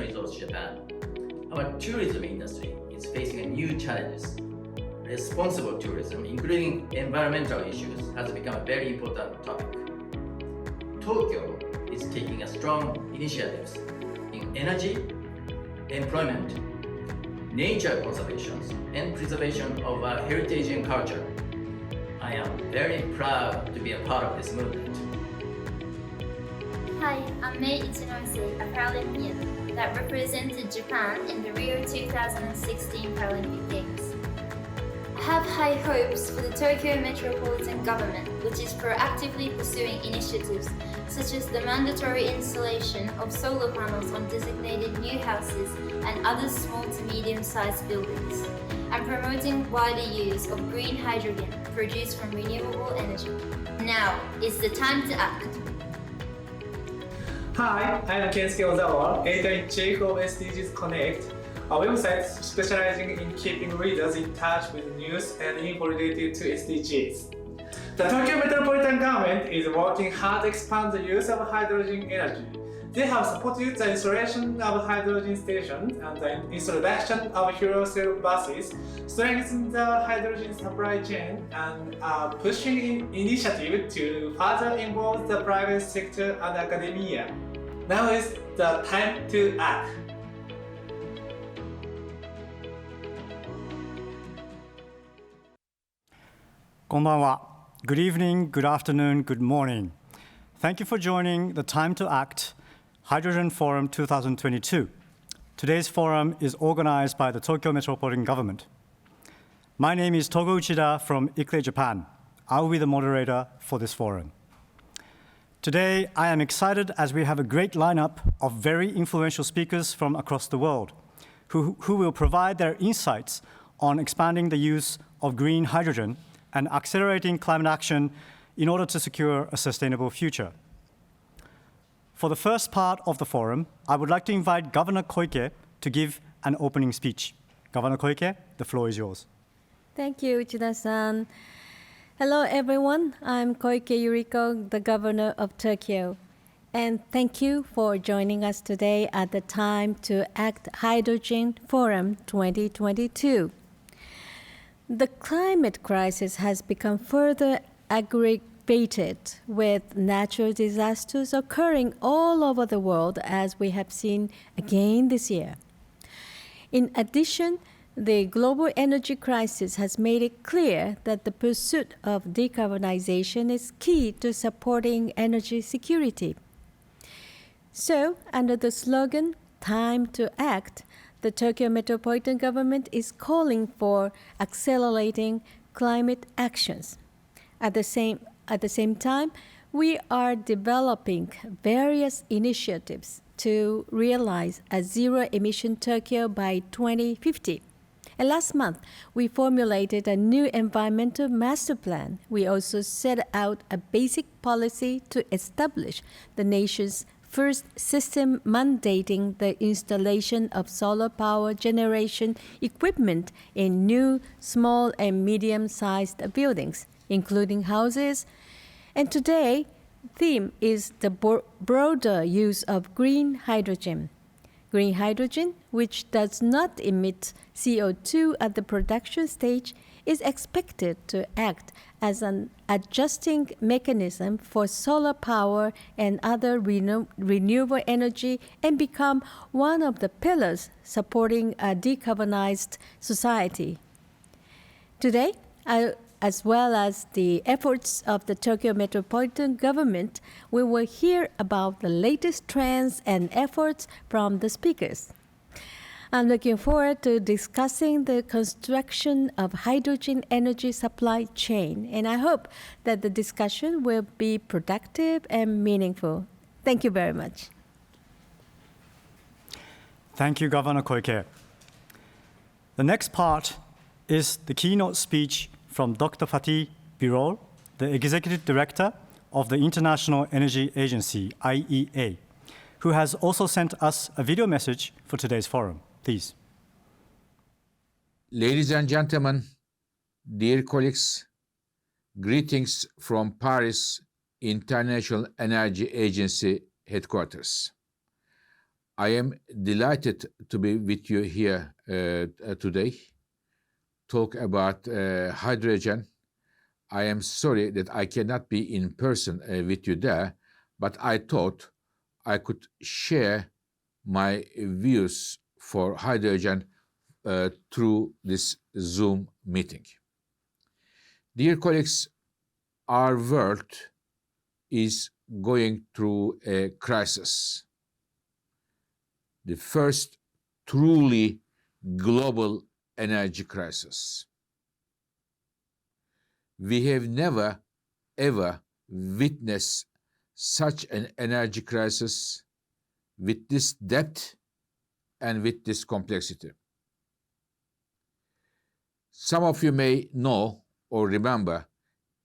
resource Japan, our tourism industry is facing new challenges. Responsible tourism, including environmental issues, has become a very important topic. Tokyo is taking strong initiatives in energy, employment, nature conservation, and preservation of our heritage and culture. I am very proud to be a part of this movement. Hi, I'm Mei Ichinose, a Paralympian that represented Japan in the Rio 2016 Paralympic Games. I have high hopes for the Tokyo Metropolitan government, which is proactively pursuing initiatives such as the mandatory installation of solar panels on designated new houses and other small to medium-sized buildings, and promoting wider use of green hydrogen produced from renewable energy. Now is the time to act. Hi, I'm Kensuke Ozawa, editor-in-chief of SDGs Connect, a website specializing in keeping readers in touch with news and info related to SDGs. The Tokyo Metropolitan government is working hard to expand the use of hydrogen energy. They have supported the installation of hydrogen stations and the introduction of fuel cell buses, strengthening the hydrogen supply chain, and are pushing initiatives to further involve the private sector and academia. Now is the time to act. Konbanwa. Good evening, good afternoon, good morning. Thank you for joining the Time to Act Hydrogen Forum 2022. Today's forum is organized by the Tokyo Metropolitan Government. My name is Togo Uchida from IEA Japan. I will be the moderator for this forum. Today, I am excited as we have a great lineup of very influential speakers from across the world who will provide their insights on expanding the use of green hydrogen and accelerating climate action in order to secure a sustainable future. For the first part of the forum, I would like to invite Governor Koike to give an opening speech. Governor Koike, the floor is yours. Thank you, Uchida-san. Hello, everyone. I'm Koike Yuriko, the governor of Tokyo. And thank you for joining us today at the Time to Act Hydrogen Forum 2022. The climate crisis has become further aggravated with natural disasters occurring all over the world, as we have seen again this year. In addition, the global energy crisis has made it clear that the pursuit of decarbonization is key to supporting energy security. So, under the slogan, Time to Act, the Tokyo Metropolitan Government is calling for accelerating climate actions. At the same time, we are developing various initiatives to realize a zero-emission Tokyo by 2050. And last month, we formulated a new environmental master plan. We also set out a basic policy to establish the nation's first system mandating the installation of solar power generation equipment in new, small, and medium-sized buildings, including houses. And today, the theme is the broader use of green hydrogen. Green hydrogen, which does not emit CO2 at the production stage, is expected to act as an adjusting mechanism for solar power and other renewable energy and become one of the pillars supporting a decarbonized society. Today, as well as the efforts of the Tokyo Metropolitan Government, we will hear about the latest trends and efforts from the speakers. I'm looking forward to discussing the construction of hydrogen energy supply chain, and I hope that the discussion will be productive and meaningful. Thank you very much. Thank you, Governor Koike. The next part is the keynote speech from Dr. Fatih Birol, the Executive Director of the International Energy Agency, IEA, who has also sent us a video message for today's forum. Please. Ladies and gentlemen, dear colleagues, greetings from Paris International Energy Agency headquarters. I am delighted to be with you here today, talk about hydrogen. I am sorry that I cannot be in person with you there, but I thought I could share my views for hydrogen through this Zoom meeting. Dear colleagues, our world is going through a crisis. The first truly global energy crisis. We have never, ever witnessed such an energy crisis with this depth and with this complexity. Some of you may know or remember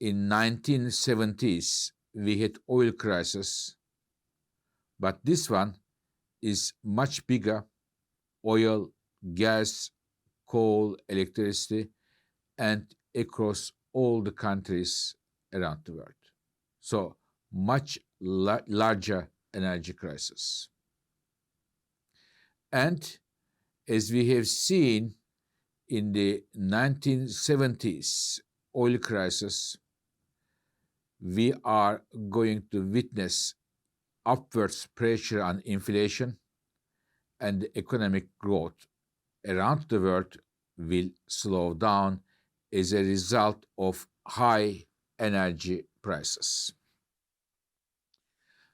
in 1970s we had oil crisis, but this one is much bigger: oil, gas, coal, electricity, and across all the countries around the world. So much larger energy crisis. And as we have seen in the 1970s oil crisis, we are going to witness upwards pressure on inflation, and the economic growth around the world will slow down as a result of high energy prices.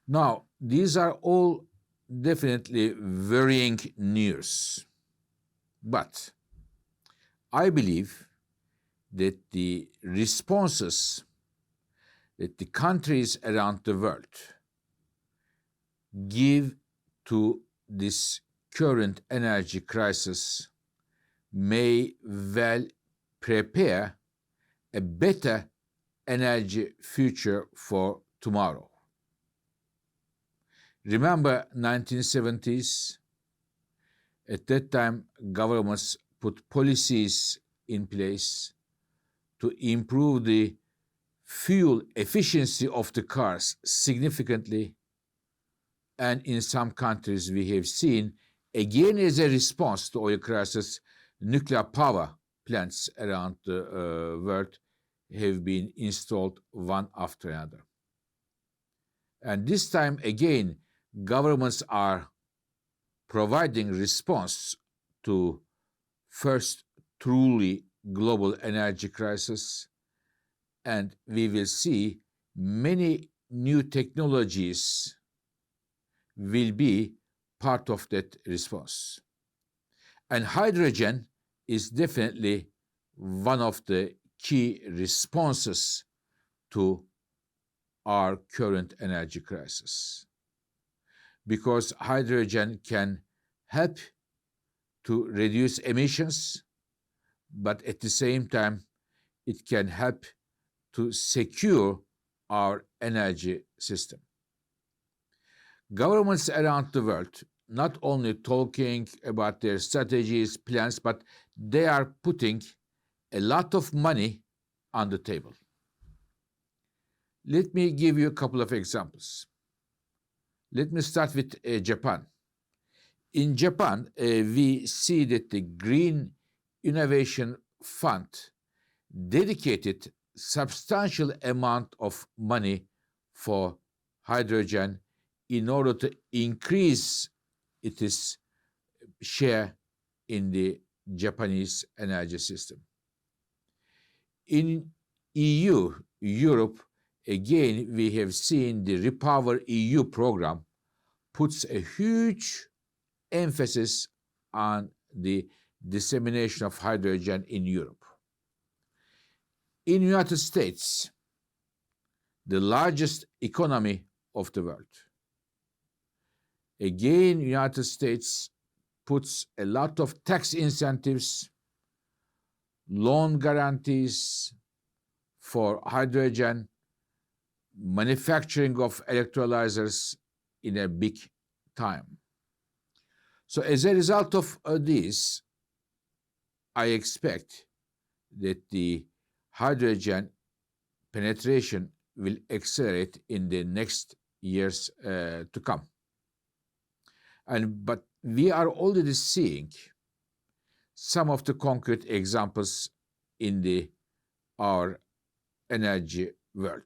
Now, these are all definitely worrying news, but I believe that the responses that the countries around the world give to this current energy crisis may well prepare a better energy future for tomorrow. Remember 1970s? At that time, governments put policies in place to improve the fuel efficiency of the cars significantly. And in some countries, we have seen, again as a response to oil crisis, nuclear power plants around the world have been installed one after another. And this time, again, governments are providing response to first truly global energy crisis, and we will see many new technologies will be part of that response. And hydrogen is definitely one of the key responses to our current energy crisis, because hydrogen can help to reduce emissions, but at the same time, it can help to secure our energy system. Governments around the world not only talking about their strategies, plans, but they are putting a lot of money on the table. Let me give you a couple of examples. Let me start with Japan. In Japan, we see that the Green Innovation Fund dedicated substantial amount of money for hydrogen in order to increase its share in the Japanese energy system. In EU, Europe, again, we have seen the Repower EU program puts a huge emphasis on the dissemination of hydrogen in Europe. In the United States, the largest economy of the world, again, the United States puts a lot of tax incentives, loan guarantees for hydrogen, manufacturing of electrolyzers in a big time. So as a result of this, I expect that the hydrogen penetration will accelerate in the next years to come. But we are already seeing some of the concrete examples in our energy world.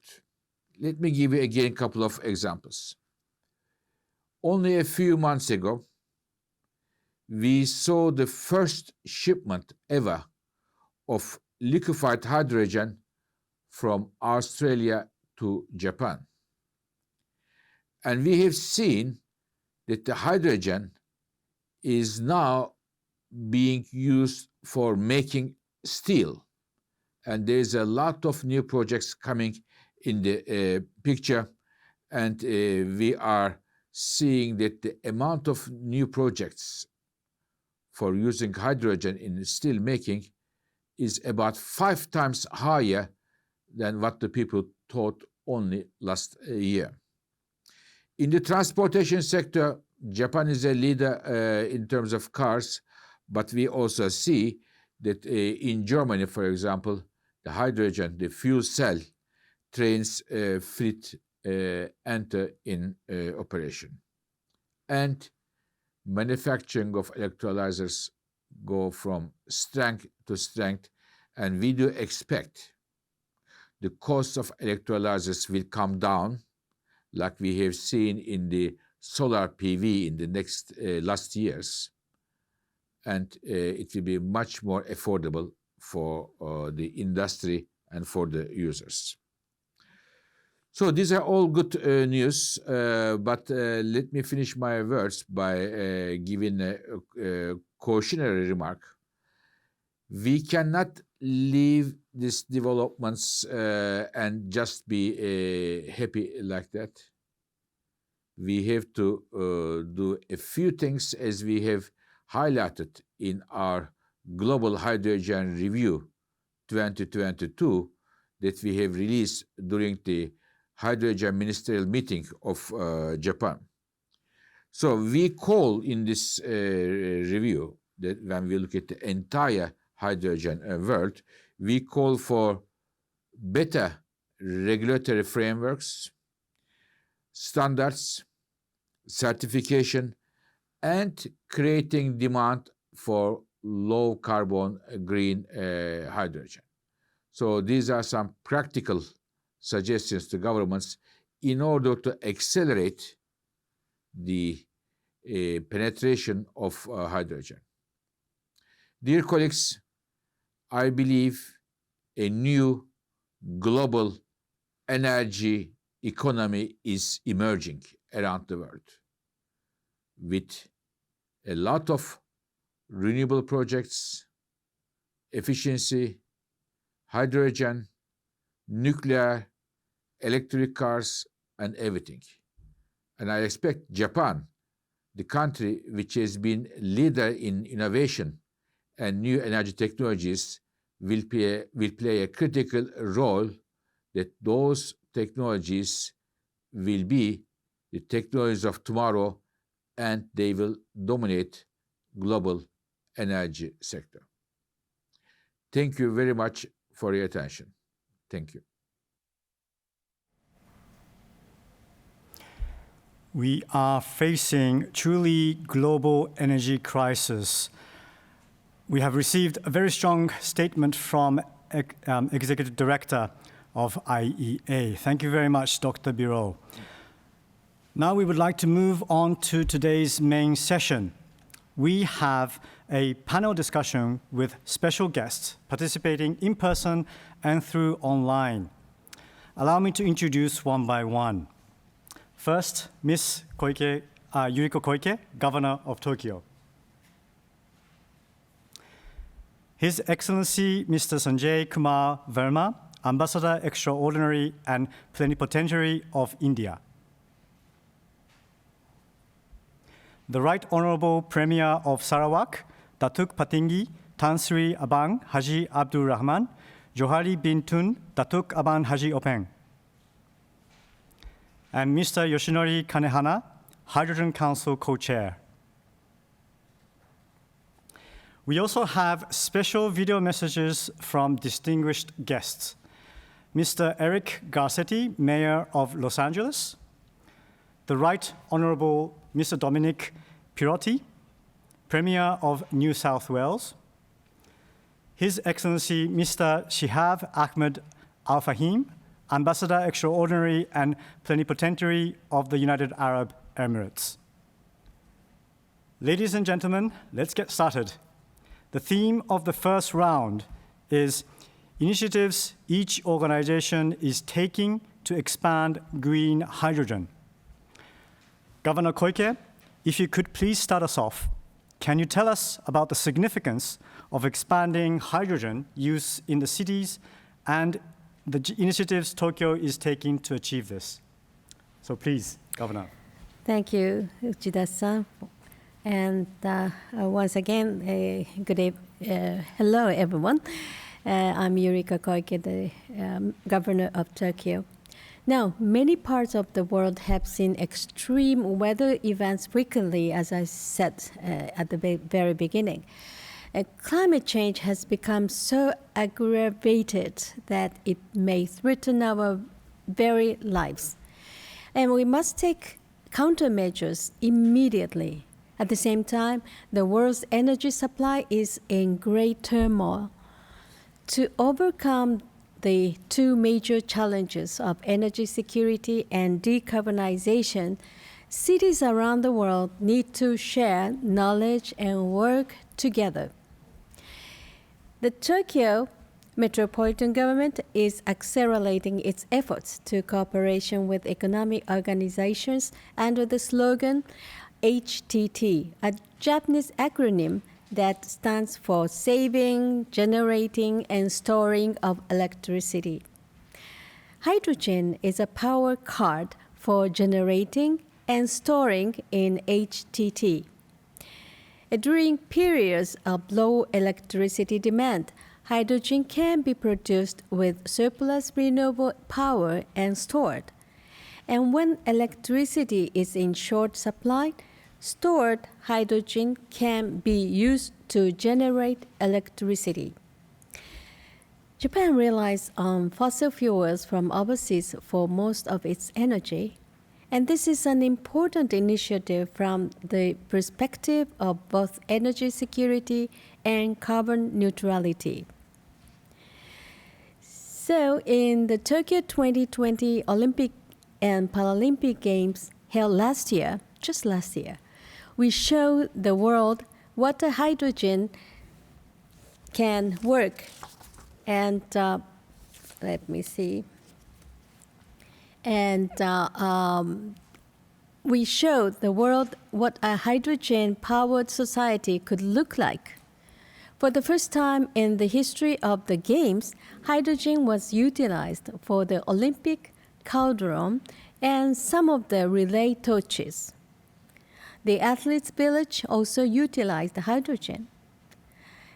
Let me give you again a couple of examples. Only a few months ago, we saw the first shipment ever of liquefied hydrogen from Australia to Japan. And we have seen that the hydrogen is now being used for making steel. And there's a lot of new projects coming in the picture. And we are seeing that the amount of new projects for using hydrogen in steel making is about 5 times higher than what the people thought only last year. In the transportation sector, Japan is a leader in terms of cars, but we also see that in Germany, for example, the hydrogen, the fuel cell trains fleet enter in operation. And manufacturing of electrolyzers go from strength to strength, and we do expect the cost of electrolyzers will come down, like we have seen in the solar PV in the last years, and it will be much more affordable for the industry and for the users. So these are all good news, but let me finish my words by giving a cautionary remark. We cannot leave these developments and just be happy like that. We have to do a few things, as we have highlighted in our Global Hydrogen Review 2022 that we have released during the Hydrogen Ministerial Meeting of Japan. So we call in this review that when we look at the entire hydrogen world, we call for better regulatory frameworks, standards, certification, and creating demand for low carbon green hydrogen. So these are some practical suggestions to governments in order to accelerate the penetration of hydrogen. Dear colleagues, I believe a new global energy economy is emerging around the world with a lot of renewable projects, efficiency, hydrogen, nuclear, electric cars, and everything. And I expect Japan, the country which has been leader in innovation and new energy technologies, will play a critical role, that those technologies will be the technologies of tomorrow, and they will dominate global energy sector. Thank you very much for your attention. Thank you. We are facing truly global energy crisis. We have received a very strong statement from Executive Director of IEA. Thank you very much, Dr. Biro. Now we would like to move on to today's main session. We have a panel discussion with special guests participating in person and through online. Allow me to introduce one by one. First, Ms. Yuriko Koike, Governor of Tokyo. His Excellency Mr. Sanjay Kumar Verma, Ambassador Extraordinary and Plenipotentiary of India. The Right Honorable Premier of Sarawak, Datuk Patinggi Tan Sri Abang Haji Abdul Rahman, Johari bin Tun Datuk Abang Haji Openg. And Mr. Yoshinori Kanehana, Hydrogen Council Co-Chair. We also have special video messages from distinguished guests. Mr. Eric Garcetti, Mayor of Los Angeles, the Right Honorable Mr. Dominic Piroti, Premier of New South Wales, His Excellency Mr. Shihab Ahmed Al Fahim, Ambassador Extraordinary and Plenipotentiary of the United Arab Emirates. Ladies and gentlemen, let's get started. The theme of the first round is initiatives each organization is taking to expand green hydrogen. Governor Koike, if you could please start us off, can you tell us about the significance of expanding hydrogen use in the cities and the initiatives Tokyo is taking to achieve this? So please, Governor. Thank you, Uchida-san. And once again, hello, everyone. I'm Yurika Koike, the Governor of Tokyo. Now, many parts of the world have seen extreme weather events frequently, as I said at the very beginning. Climate change has become so aggravated that it may threaten our very lives. And we must take countermeasures immediately. At the same time, the world's energy supply is in great turmoil. To overcome the two major challenges of energy security and decarbonization, cities around the world need to share knowledge and work together. The Tokyo Metropolitan Government is accelerating its efforts to cooperation with economic organizations under the slogan HTT, a Japanese acronym that stands for Saving, Generating, and Storing of Electricity. Hydrogen is a power card for generating and storing in HTT. During periods of low electricity demand, hydrogen can be produced with surplus renewable power and stored. And when electricity is in short supply, stored hydrogen can be used to generate electricity. Japan relies on fossil fuels from overseas for most of its energy, and this is an important initiative from the perspective of both energy security and carbon neutrality. So in the Tokyo 2020 Olympic and Paralympic Games held just last year, we show the world what the hydrogen can work. And let me see. And we showed the world what a hydrogen-powered society could look like. For the first time in the history of the Games, hydrogen was utilized for the Olympic cauldron and some of the relay torches. The athletes' village also utilized hydrogen.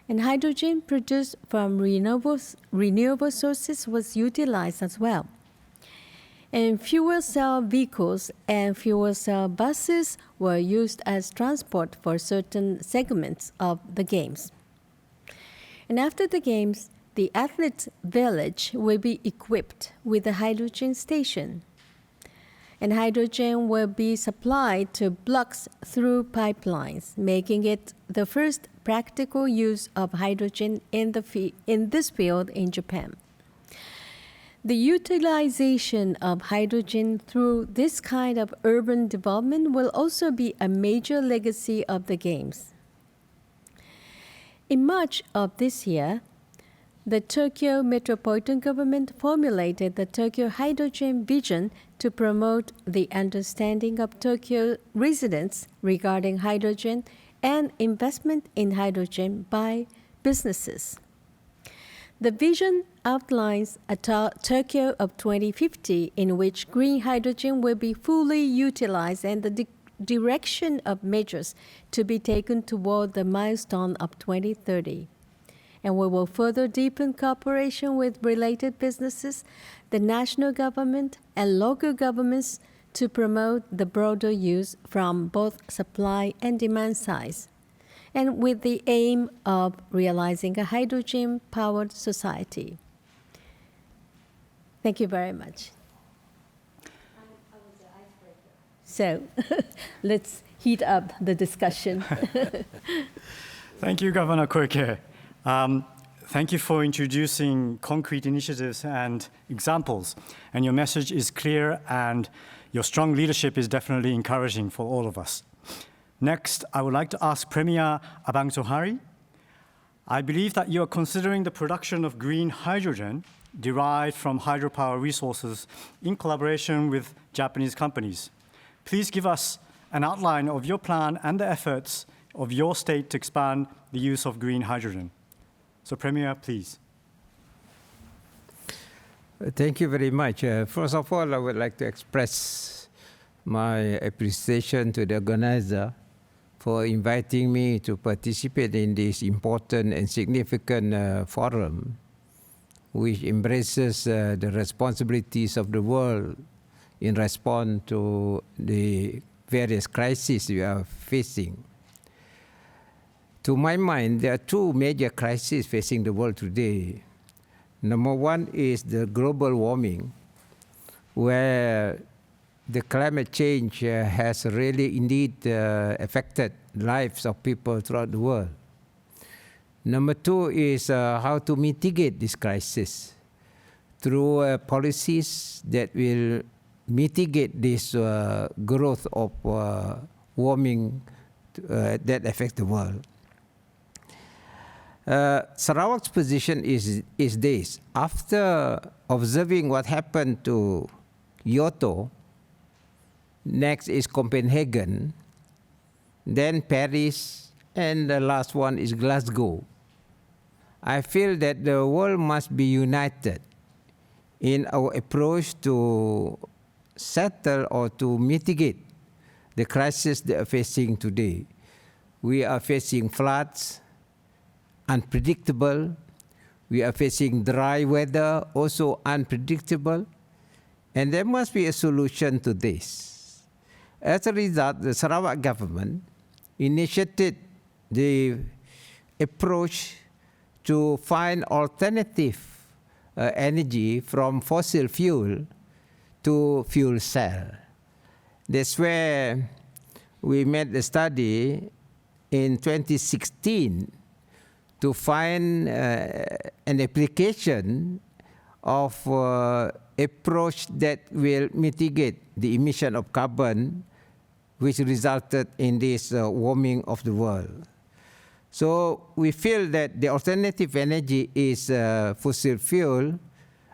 And hydrogen produced from renewable sources was utilized as well. And fuel cell vehicles and fuel cell buses were used as transport for certain segments of the Games. And after the Games, the athletes' village will be equipped with a hydrogen station. And hydrogen will be supplied to blocks through pipelines, making it the first practical use of hydrogen in this field in Japan. The utilization of hydrogen through this kind of urban development will also be a major legacy of the Games. In March of this year, the Tokyo Metropolitan Government formulated the Tokyo Hydrogen Vision to promote the understanding of Tokyo residents regarding hydrogen and investment in hydrogen by businesses. The vision outlines a Tokyo of 2050 in which green hydrogen will be fully utilized and the direction of measures to be taken toward the milestone of 2030. And we will further deepen cooperation with related businesses, the national government, and local governments to promote the broader use from both supply and demand sides, and with the aim of realizing a hydrogen-powered society. Thank you very much. So let's heat up the discussion. Thank you, Governor Koike. Thank you for introducing concrete initiatives and examples. And your message is clear, and your strong leadership is definitely encouraging for all of us. Next, I would like to ask Premier Abangsohari. I believe that you are considering the production of green hydrogen derived from hydropower resources in collaboration with Japanese companies. Please give us an outline of your plan and the efforts of your state to expand the use of green hydrogen. So, Premier, please. Thank you very much. First of all, I would like to express my appreciation to the organizer for inviting me to participate in this important and significant forum, which embraces the responsibilities of the world in response to the various crises we are facing. To my mind, there are two major crises facing the world today. Number one is the global warming, where the climate change has really indeed affected lives of people throughout the world. Number two is how to mitigate this crisis through policies that will mitigate this growth of warming that affects the world. Sarawak's position is this. After observing what happened to Kyoto, next is Copenhagen, then Paris, and the last one is Glasgow. I feel that the world must be united in our approach to settle or to mitigate the crisis they are facing today. We are facing floods, unpredictable. We are facing dry weather, also unpredictable. And there must be a solution to this. As a result, the Sarawak government initiated the approach to find alternative energy from fossil fuel to fuel cell. That's where we made the study in 2016 to find an application of approach that will mitigate the emission of carbon, which resulted in this warming of the world. So we feel that the alternative energy is fossil fuel,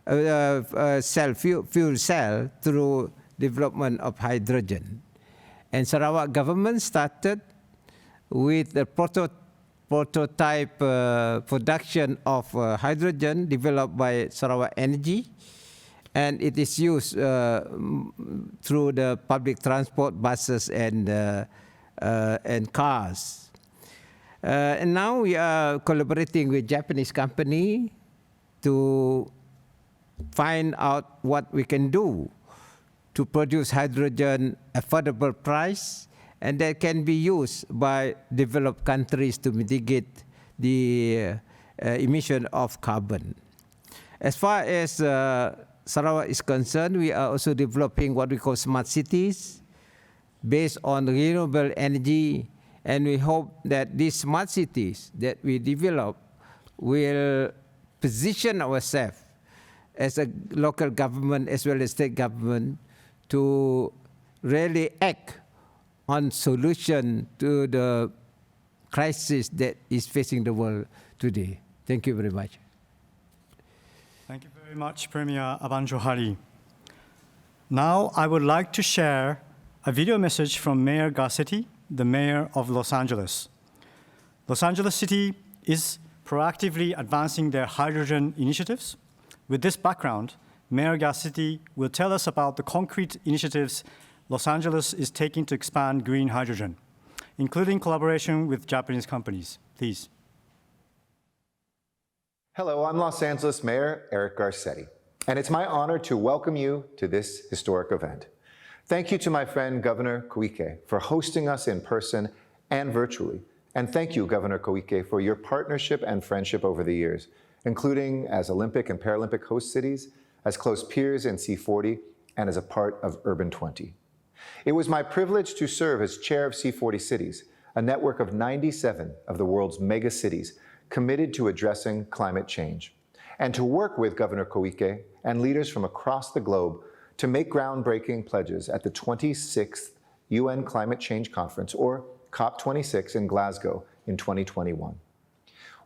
fuel cell through development of hydrogen. And Sarawak government started with the prototype production of hydrogen developed by Sarawak Energy, and it is used through the public transport, buses and cars. And now we are collaborating with Japanese company to find out what we can do to produce hydrogen affordable price, and that can be used by developed countries to mitigate the emission of carbon. As far as Sarawak is concerned, we are also developing what we call smart cities based on renewable energy, and we hope that these smart cities that we develop will position ourselves as a local government as well as state government to really act on solution to the crisis that is facing the world today. Thank you very much. Thank you very much, Premier Abangsohari. Now, I would like to share a video message from Mayor Garcetti, the mayor of Los Angeles. Los Angeles City is proactively advancing their hydrogen initiatives. With this background, Mayor Garcetti will tell us about the concrete initiatives Los Angeles is taking to expand green hydrogen, including collaboration with Japanese companies. Please. Hello, I'm Los Angeles Mayor Eric Garcetti, and it's my honor to welcome you to this historic event. Thank you to my friend Governor Koike for hosting us in person and virtually. And thank you, Governor Koike, for your partnership and friendship over the years, including as Olympic and Paralympic host cities, as close peers in C40, and as a part of Urban 20. It was my privilege to serve as chair of C40 Cities, a network of 97 of the world's mega cities committed to addressing climate change, and to work with Governor Koike and leaders from across the globe to make groundbreaking pledges at the 26th UN Climate Change Conference, or COP26 in Glasgow in 2021.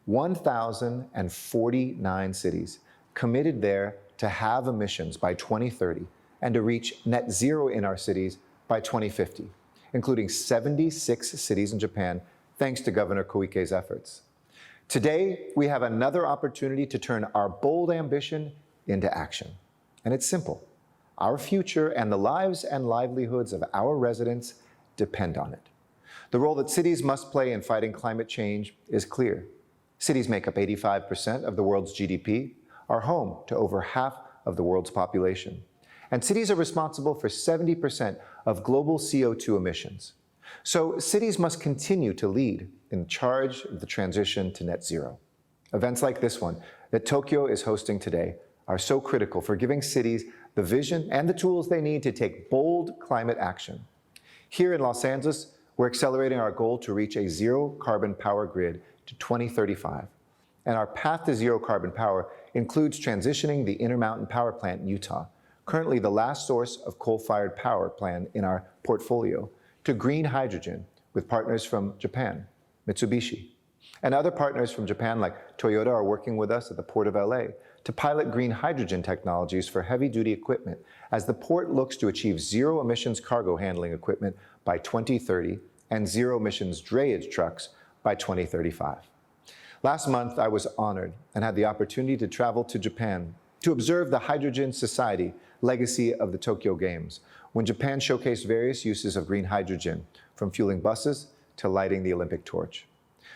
1,049 cities committed there to have emissions by 2030 and to reach net zero in our cities by 2050, including 76 cities in Japan, thanks to Governor Koike's efforts. Today, we have another opportunity to turn our bold ambition into action. And it's simple. Our future and the lives and livelihoods of our residents depend on it. The role that cities must play in fighting climate change is clear. Cities make up 85% of the world's GDP, are home to over half of the world's population. And cities are responsible for 70% of global CO2 emissions. So cities must continue to lead in charge of the transition to net zero. Events like this one that Tokyo is hosting today are so critical for giving cities the vision and the tools they need to take bold climate action. Here in Los Angeles, we're accelerating our goal to reach a zero carbon power grid to 2035. And our path to zero carbon power includes transitioning the Intermountain Power Plant in Utah, currently the last source of coal-fired power plant in our portfolio, to green hydrogen with partners from Japan, Mitsubishi. And other partners from Japan like Toyota are working with us at the Port of LA to pilot green hydrogen technologies for heavy-duty equipment as the port looks to achieve zero emissions cargo handling equipment by 2030 and zero emissions drayage trucks by 2035. Last month, I was honored and had the opportunity to travel to Japan to observe the Hydrogen Society legacy of the Tokyo Games, when Japan showcased various uses of green hydrogen, from fueling buses to lighting the Olympic torch.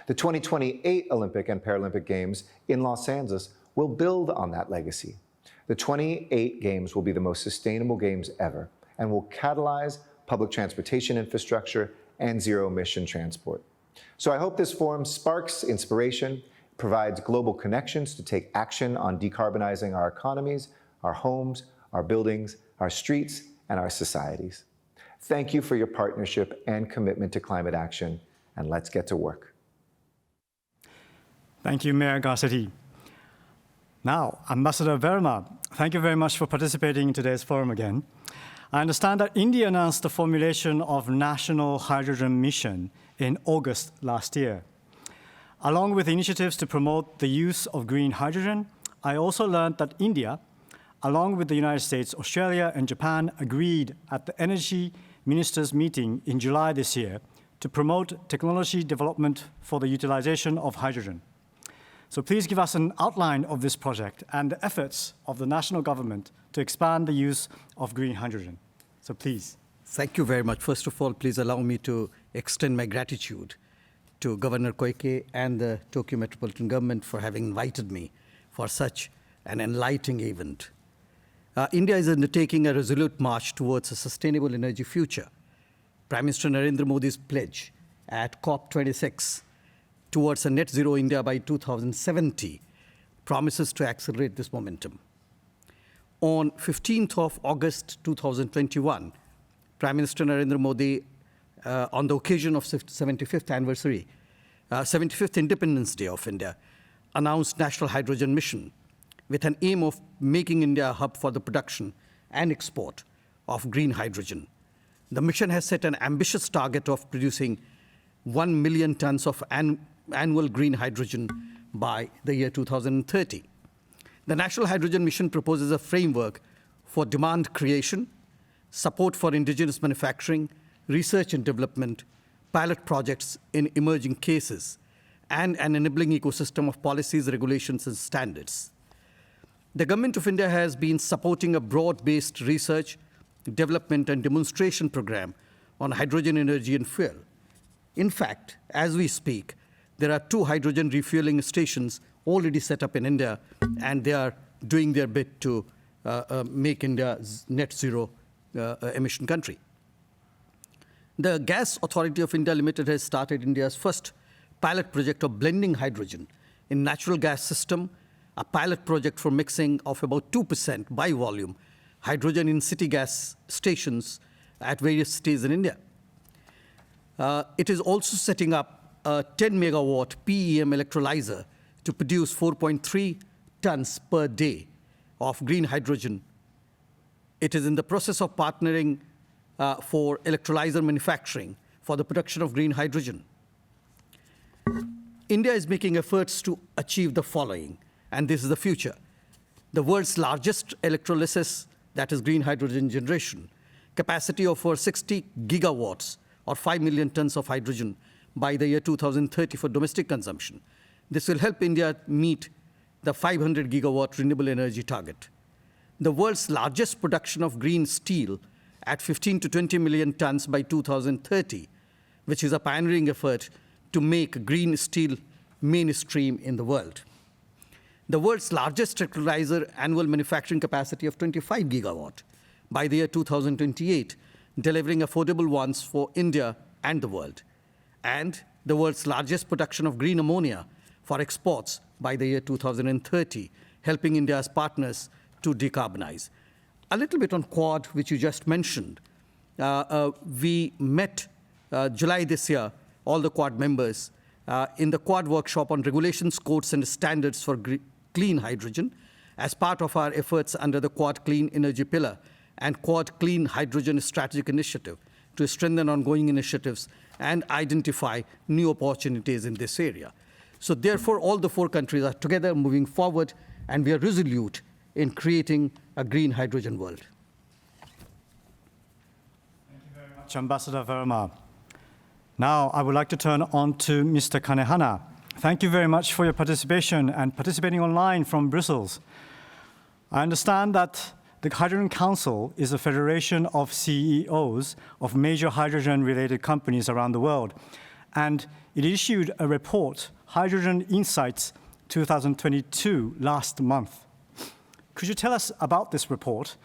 The 2028 Olympic and Paralympic Games in Los Angeles will build on that legacy. The 28 Games will be the most sustainable games ever and will catalyze public transportation infrastructure and zero-emission transport. So I hope this forum sparks inspiration, provides global connections to take action on decarbonizing our economies, our homes, our buildings, our streets, and our societies. Thank you for your partnership and commitment to climate action, and let's get to work. Thank you, Mayor Garcetti. Now, Ambassador Verma, thank you very much for participating in today's forum again. I understand that India announced the formulation of National Hydrogen Mission in August last year. Along with initiatives to promote the use of green hydrogen, I also learned that India, along with the United States, Australia, and Japan, agreed at the Energy Ministers' meeting in July this year to promote technology development for the utilization of hydrogen. So please give us an outline of this project and the efforts of the national government to expand the use of green hydrogen. So please. Thank you very much. First of all, please allow me to extend my gratitude to Governor Koike and the Tokyo Metropolitan Government for having invited me for such an enlightening event. India is undertaking a resolute march towards a sustainable energy future. Prime Minister Narendra Modi's pledge at COP26 towards a net zero India by 2070 promises to accelerate this momentum. On 15th of August 2021, Prime Minister Narendra Modi, on the occasion of 75th Independence Day of India, announced National Hydrogen Mission with an aim of making India a hub for the production and export of green hydrogen. The mission has set an ambitious target of producing 1 million tons of annual green hydrogen by the year 2030. The National Hydrogen Mission proposes a framework for demand creation, support for indigenous manufacturing, research and development, pilot projects in emerging cases, and an enabling ecosystem of policies, regulations, and standards. The Government of India has been supporting a broad-based research, development, and demonstration program on hydrogen energy and fuel. In fact, as we speak, there are 2 hydrogen refueling stations already set up in India, and they are doing their bit to make India net zero emission country. The Gas Authority of India Limited has started India's first pilot project of blending hydrogen in natural gas system, a pilot project for mixing of about 2% by volume hydrogen in city gas stations at various cities in India. It is also setting up a 10 megawatt PEM electrolyzer to produce 4.3 tons per day of green hydrogen. It is in the process of partnering for electrolyzer manufacturing for the production of green hydrogen. India is making efforts to achieve the following, and this is the future. The world's largest electrolysis, that is green hydrogen generation, capacity of over 60 gigawatts or 5 million tons of hydrogen by the year 2030 for domestic consumption. This will help India meet the 500 gigawatt renewable energy target. The world's largest production of green steel at 15 to 20 million tons by 2030, which is a pioneering effort to make green steel mainstream in the world. The world's largest electrolyzer annual manufacturing capacity of 25 gigawatt by the year 2028, delivering affordable ones for India and the world. And the world's largest production of green ammonia for exports by the year 2030, helping India's partners to decarbonize. A little bit on Quad, which you just mentioned. We met July this year, all the Quad members, in the Quad workshop on regulations, codes, and standards for clean hydrogen as part of our efforts under the Quad Clean Energy Pillar and Quad Clean Hydrogen Strategic Initiative to strengthen ongoing initiatives and identify new opportunities in this area. So therefore, all the four countries are together moving forward, and we are resolute in creating a green hydrogen world. Thank you very much, Ambassador Verma. Now, I would like to turn on to Mr. Kanehana. Thank you very much for your participation and participating online from Brussels. I understand that the Hydrogen Council is a federation of CEOs of major hydrogen-related companies around the world, and it issued a report, Hydrogen Insights 2022, last month. Could you tell us about this report?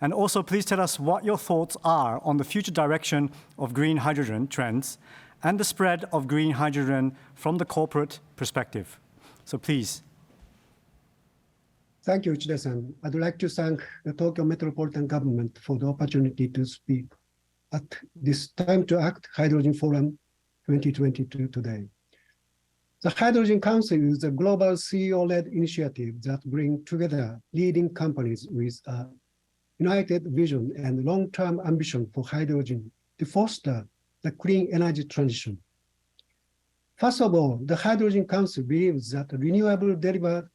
And also, please tell us what your thoughts are on the future direction of green hydrogen trends and the spread of green hydrogen from the corporate perspective. So please. Thank you, Uchida-san. I'd like to thank the Tokyo Metropolitan Government for the opportunity to speak at this Time to Act Hydrogen Forum 2022 today. The Hydrogen Council is a global CEO-led initiative that brings together leading companies with a united vision and long-term ambition for hydrogen to foster the clean energy transition. First of all, the Hydrogen Council believes that renewable delivered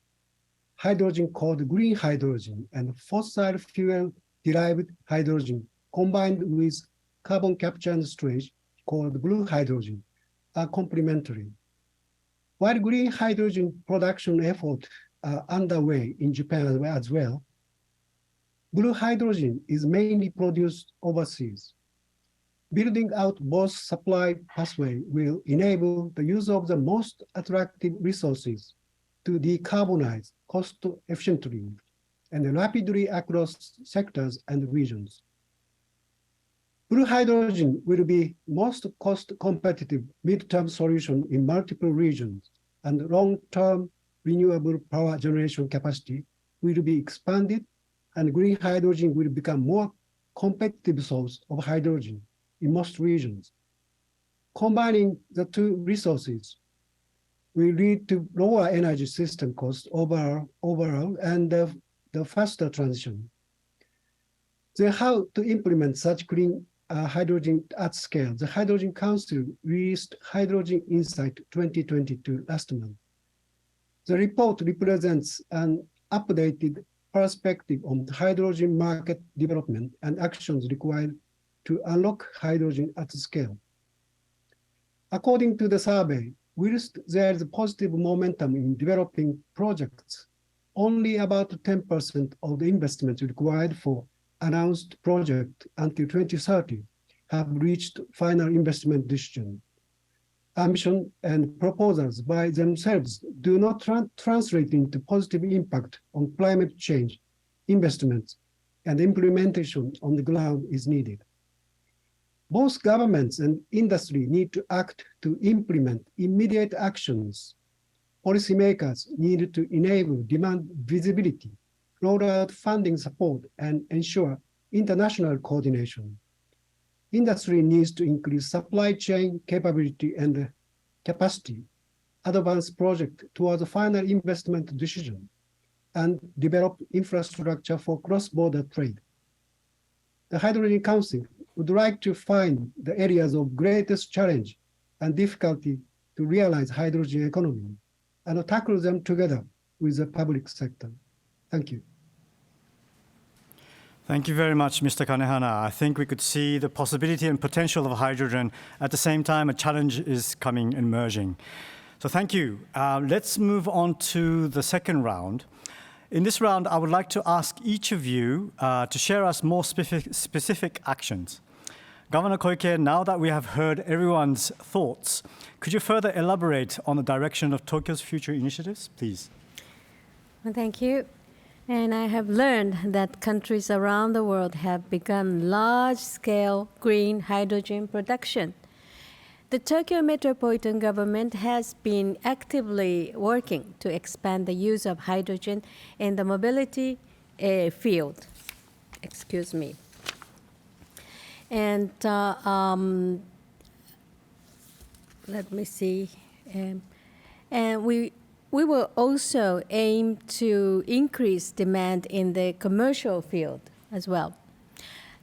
hydrogen called green hydrogen and fossil fuel derived hydrogen combined with carbon capture and storage called blue hydrogen are complementary. While green hydrogen production efforts are underway in Japan as well, blue hydrogen is mainly produced overseas. Building out both supply pathways will enable the use of the most attractive resources to decarbonize cost efficiently and rapidly across sectors and regions. Blue hydrogen will be most cost competitive midterm solution in multiple regions, and long-term renewable power generation capacity will be expanded, and green hydrogen will become more competitive source of hydrogen in most regions. Combining the two resources will lead to lower energy system costs overall and the faster transition. Then how to implement such clean hydrogen at scale? The Hydrogen Council released Hydrogen Insight 2022 last month. The report represents an updated perspective on hydrogen market development and actions required to unlock hydrogen at scale. According to the survey, whilst there is positive momentum in developing projects, only about 10% of the investment required for announced project until 2030 have reached final investment decision. Ambition and proposals by themselves do not translate into positive impact on climate change. Investments and implementation on the ground is needed. Both governments and industry need to act to implement immediate actions. Policymakers need to enable demand visibility, roll out funding support, and ensure international coordination. industry needs to increase supply chain capability and capacity, advance project towards a final investment decision, and develop infrastructure for cross-border trade. The Hydrogen Council would like to find the areas of greatest challenge and difficulty to realize hydrogen economy and tackle them together with the public sector. Thank you. Thank you very much, Mr. Kanehana. I think we could see the possibility and potential of hydrogen. At the same time, a challenge is coming emerging. So thank you. Let's move on to the second round. In this round, I would like to ask each of you to share us more specific actions. Governor Koike, now that we have heard everyone's thoughts, could you further elaborate on the direction of Tokyo's future initiatives, please? Well, thank you. And I have learned that countries around the world have begun large-scale green hydrogen production. The Tokyo Metropolitan government has been actively working to expand the use of hydrogen in the mobility field. Excuse me. And let me see. And we will also aim to increase demand in the commercial field as well.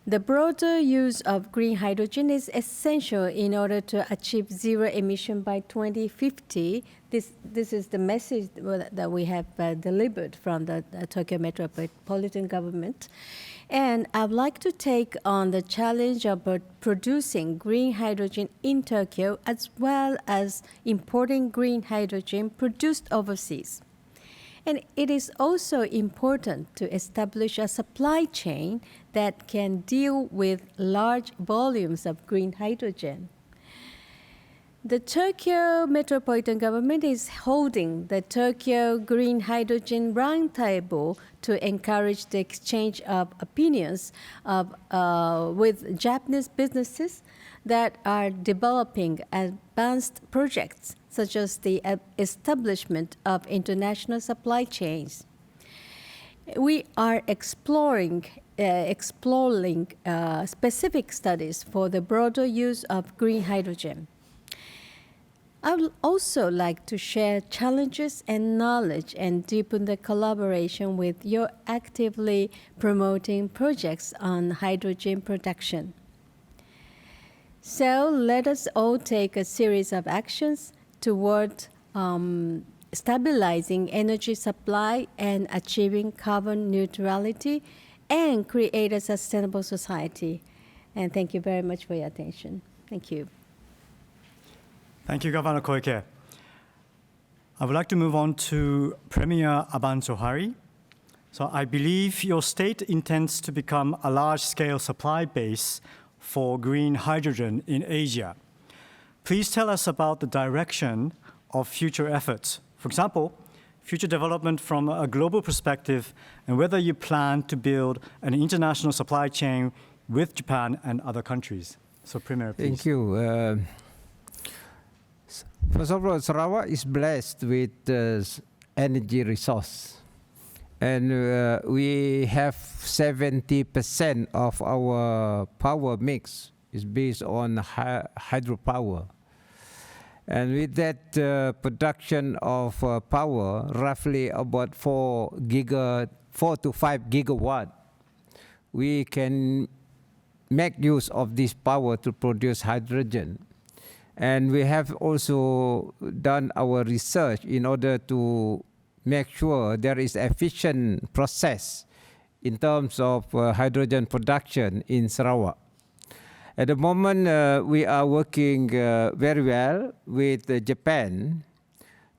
The broader use of green hydrogen is essential in order to achieve zero emission by 2050. This is the message that we have delivered from the Tokyo Metropolitan government. And I'd like to take on the challenge of producing green hydrogen in Tokyo, as well as importing green hydrogen produced overseas. And it is also important to establish a supply chain that can deal with large volumes of green hydrogen. The Tokyo Metropolitan government is holding the Tokyo Green Hydrogen Roundtable to encourage the exchange of opinions with Japanese businesses that are developing advanced projects, such as the establishment of international supply chains. We are exploring specific studies for the broader use of green hydrogen. I would also like to share challenges and knowledge and deepen the collaboration with you actively promoting projects on hydrogen production. So let us all take a series of actions toward stabilizing energy supply and achieving carbon neutrality and create a sustainable society. And thank you very much for your attention. Thank you. Thank you, Governor Koike. I would like to move on to Premier Abanzohari. So I believe your state intends to become a large-scale supply base for green hydrogen in Asia. Please tell us about the direction of future efforts. For example, future development from a global perspective and whether you plan to build an international supply chain with Japan and other countries. So, Premier, please. Thank you. First of all, Sarawak is blessed with energy resource. And we have 70% of our power mix is based on hydropower. And with that production of power, roughly about 4 to 5 gigawatt, we can make use of this power to produce hydrogen. And we have also done our research in order to make sure there is efficient process in terms of hydrogen production in Sarawak. At the moment, we are working very well with Japan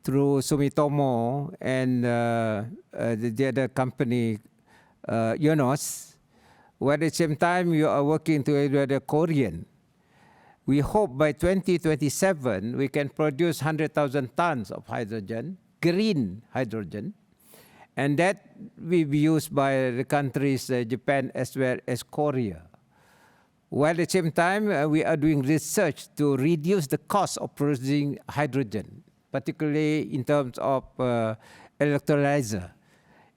through Sumitomo and the other company, Yonos. While at the same time, we are working together with the Korean. We hope by 2027, we can produce 100,000 tons of hydrogen, green hydrogen, and that will be used by the countries, Japan as well as Korea. While at the same time, we are doing research to reduce the cost of producing hydrogen, particularly in terms of electrolyzer.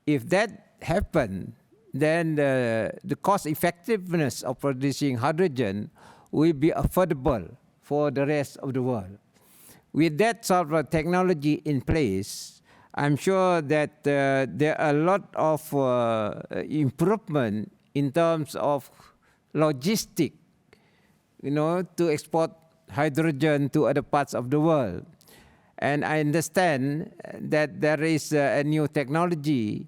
If that happens, then the cost effectiveness of producing hydrogen will be affordable for the rest of the world. With that sort of technology in place, I'm sure that there are a lot of improvement in terms of logistic, to export hydrogen to other parts of the world. And I understand that there is a new technology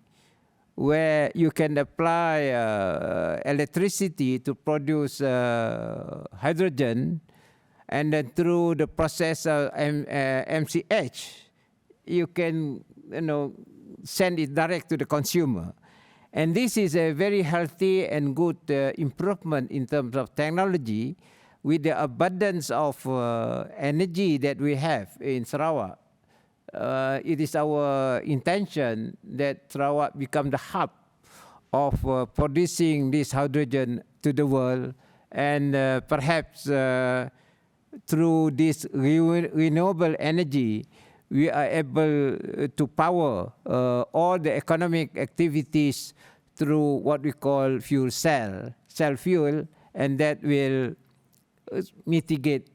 where you can apply electricity to produce hydrogen, and then through the process of MCH, you can send it direct to the consumer. And this is a very healthy and good improvement in terms of technology with the abundance of energy that we have in Sarawak. It is our intention that Sarawak become the hub of producing this hydrogen to the world, and perhaps through this renewable energy, we are able to power all the economic activities through what we call fuel cell fuel, and that will mitigate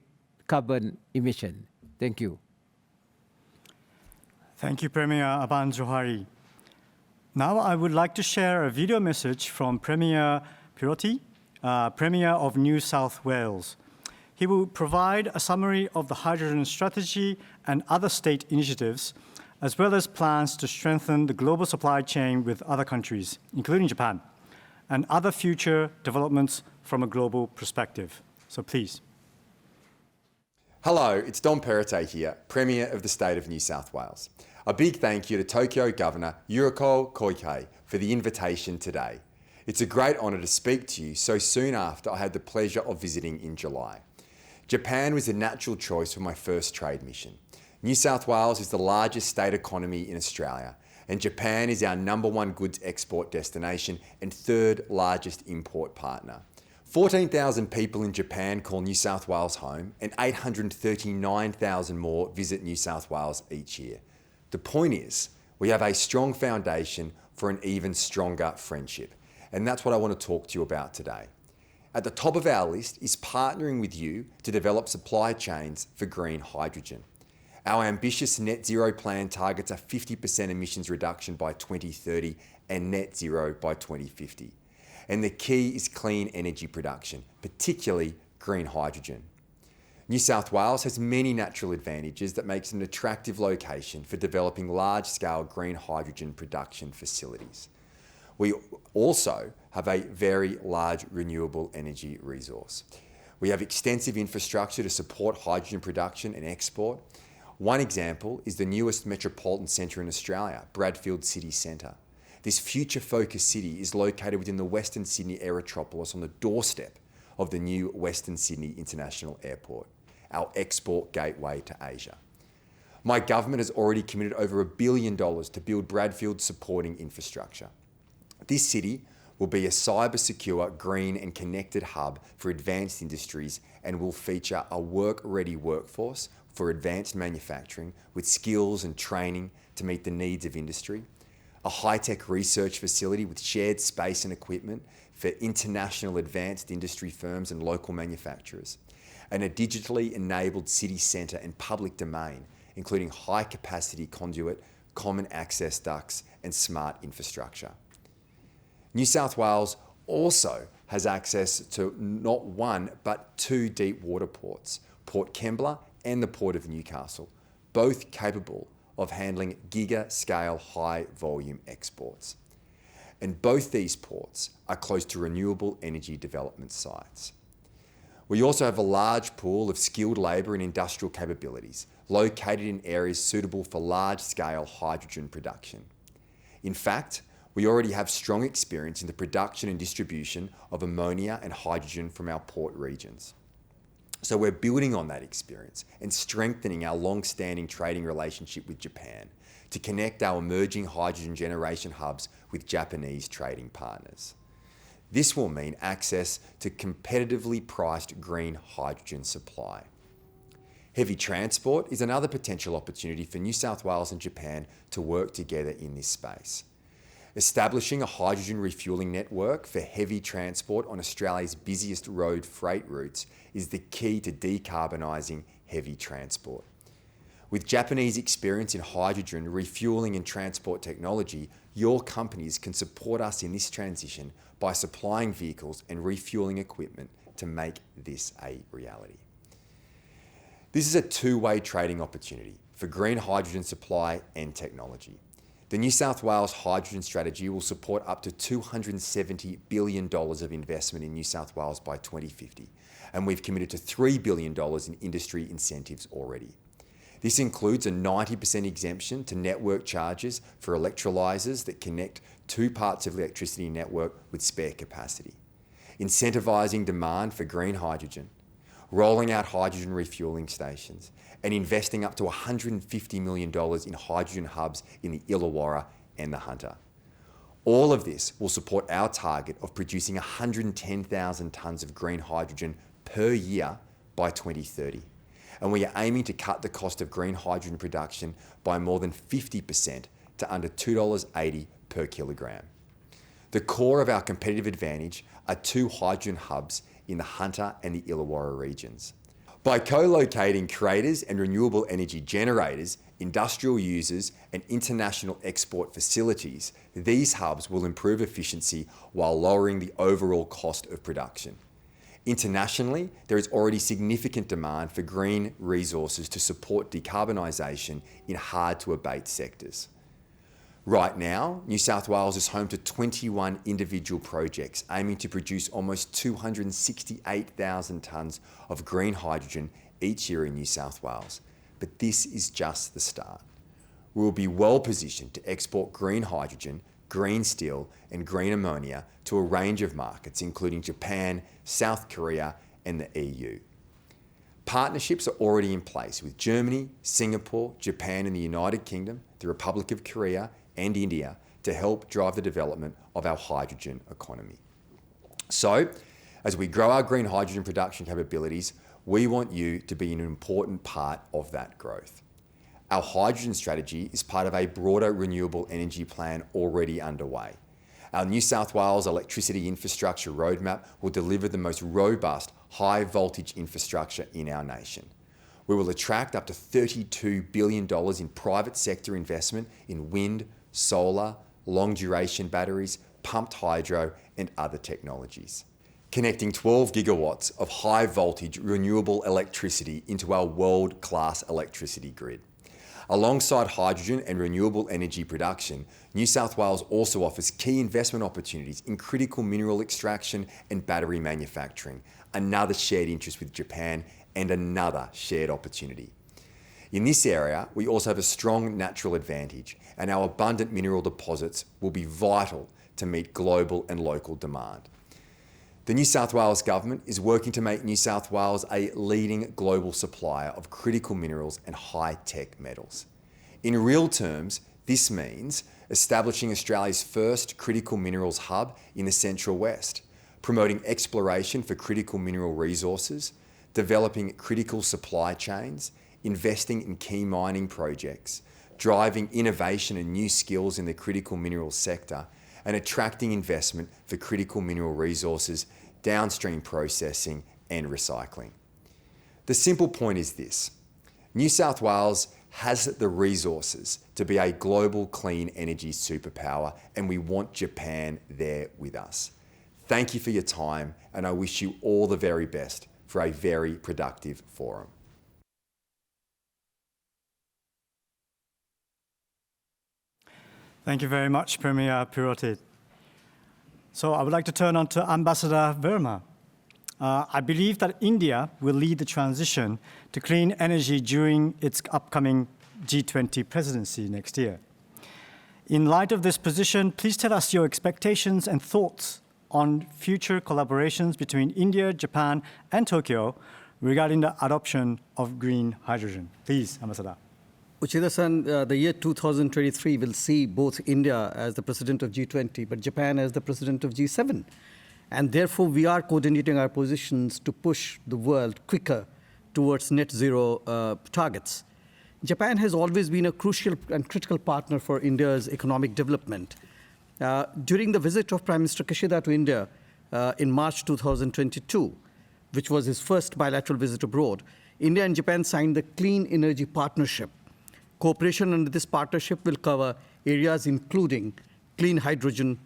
carbon emission. Thank you. Thank you, Premier Aban Johari. Now I would like to share a video message from Premier Piroti, Premier of New South Wales. He will provide a summary of the hydrogen strategy and other state initiatives, as well as plans to strengthen the global supply chain with other countries, including Japan, and other future developments from a global perspective. So please. Hello, it's Don Perrottet here, Premier of the State of New South Wales. A big thank you to Tokyo Governor Yuriko Koike for the invitation today. It's a great honour to speak to you so soon after I had the pleasure of visiting in July. Japan was a natural choice for my first trade mission. New South Wales is the largest state economy in Australia, and Japan is our #1 goods export destination and 3rd largest import partner. 14,000 people in Japan call New South Wales home, and 839,000 more visit New South Wales each year. The point is, we have a strong foundation for an even stronger friendship, and that's what I want to talk to you about today. At the top of our list is partnering with you to develop supply chains for green hydrogen. Our ambitious net zero plan targets a 50% emissions reduction by 2030 and net zero by 2050. And the key is clean energy production, particularly green hydrogen. New South Wales has many natural advantages that makes it an attractive location for developing large-scale green hydrogen production facilities. We also have a very large renewable energy resource. We have extensive infrastructure to support hydrogen production and export. One example is the newest metropolitan centre in Australia, Bradfield City Centre. This future-focused city is located within the Western Sydney Aerotropolis on the doorstep of the new Western Sydney International Airport, our export gateway to Asia. My government has already committed over $1 billion to build Bradfield's supporting infrastructure. This city will be a cyber-secure, green and connected hub for advanced industries and will feature a work-ready workforce for advanced manufacturing with skills and training to meet the needs of industry, a high-tech research facility with shared space and equipment for international advanced industry firms and local manufacturers, and a digitally enabled city centre and public domain, including high-capacity conduit, common access ducts and smart infrastructure. New South Wales also has access to not one but 2 deep water ports, Port Kembla and the Port of Newcastle, both capable of handling giga-scale high-volume exports. And both these ports are close to renewable energy development sites. We also have a large pool of skilled labour and industrial capabilities located in areas suitable for large-scale hydrogen production. In fact, we already have strong experience in the production and distribution of ammonia and hydrogen from our port regions. So we're building on that experience and strengthening our long-standing trading relationship with Japan to connect our emerging hydrogen generation hubs with Japanese trading partners. This will mean access to competitively priced green hydrogen supply. Heavy transport is another potential opportunity for New South Wales and Japan to work together in this space. Establishing a hydrogen refuelling network for heavy transport on Australia's busiest road freight routes is the key to decarbonising heavy transport. With Japanese experience in hydrogen, refuelling and transport technology, your companies can support us in this transition by supplying vehicles and refuelling equipment to make this a reality. This is a two-way trading opportunity for green hydrogen supply and technology. The New South Wales hydrogen strategy will support up to $270 billion of investment in New South Wales by 2050, and we've committed to $3 billion in industry incentives already. This includes a 90% exemption to network charges for electrolysers that connect two parts of the electricity network with spare capacity, incentivising demand for green hydrogen, rolling out hydrogen refuelling stations, and investing up to $150 million in hydrogen hubs in the Illawarra and the Hunter. All of this will support our target of producing 110,000 tonnes of green hydrogen per year by 2030. And we are aiming to cut the cost of green hydrogen production by more than 50% to under $2.80 per kilogram. The core of our competitive advantage are two hydrogen hubs in the Hunter and the Illawarra regions. By co-locating creators and renewable energy generators, industrial users and international export facilities, these hubs will improve efficiency while lowering the overall cost of production. Internationally, there is already significant demand for green resources to support decarbonisation in hard-to-abate sectors. Right now, New South Wales is home to 21 individual projects aiming to produce almost 268,000 tonnes of green hydrogen each year in New South Wales. But this is just the start. We will be well positioned to export green hydrogen, green steel and green ammonia to a range of markets, including Japan, South Korea and the EU. Partnerships are already in place with Germany, Singapore, Japan and the United Kingdom, the Republic of Korea and India to help drive the development of our hydrogen economy. So, as we grow our green hydrogen production capabilities, we want you to be an important part of that growth. Our hydrogen strategy is part of a broader renewable energy plan already underway. Our New South Wales electricity infrastructure roadmap will deliver the most robust high voltage infrastructure in our nation. We will attract up to $32 billion in private sector investment in wind, solar, long duration batteries, pumped hydro and other technologies. Connecting 12 gigawatts of high voltage renewable electricity into our world-class electricity grid. Alongside hydrogen and renewable energy production, New South Wales also offers key investment opportunities in critical mineral extraction and battery manufacturing, another shared interest with Japan and another shared opportunity. In this area, we also have a strong natural advantage, and our abundant mineral deposits will be vital to meet global and local demand. The New South Wales Government is working to make New South Wales a leading global supplier of critical minerals and high-tech metals. In real terms, this means establishing Australia's first critical minerals hub in the Central West, promoting exploration for critical mineral resources, developing critical supply chains, investing in key mining projects, driving innovation and new skills in the critical minerals sector, and attracting investment for critical mineral resources, downstream processing and recycling. The simple point is this: New South Wales has the resources to be a global clean energy superpower, and we want Japan there with us. Thank you for your time, and I wish you all the very best for a very productive forum. Thank you very much, Premier Pirotit. So I would like to turn on to Ambassador Verma. I believe that India will lead the transition to clean energy during its upcoming G20 presidency next year. In light of this position, please tell us your expectations and thoughts on future collaborations between India, Japan, and Tokyo regarding the adoption of green hydrogen. Please, Ambassador. Uchida-san, the year 2023 will see both India as the president of G20, but Japan as the president of G7. And therefore, we are coordinating our positions to push the world quicker towards net zero targets. Japan has always been a crucial and critical partner for India's economic development. During the visit of Prime Minister Kishida to India in March 2022, which was his first bilateral visit abroad, India and Japan signed the Clean Energy Partnership. Cooperation under this partnership will cover areas including clean hydrogen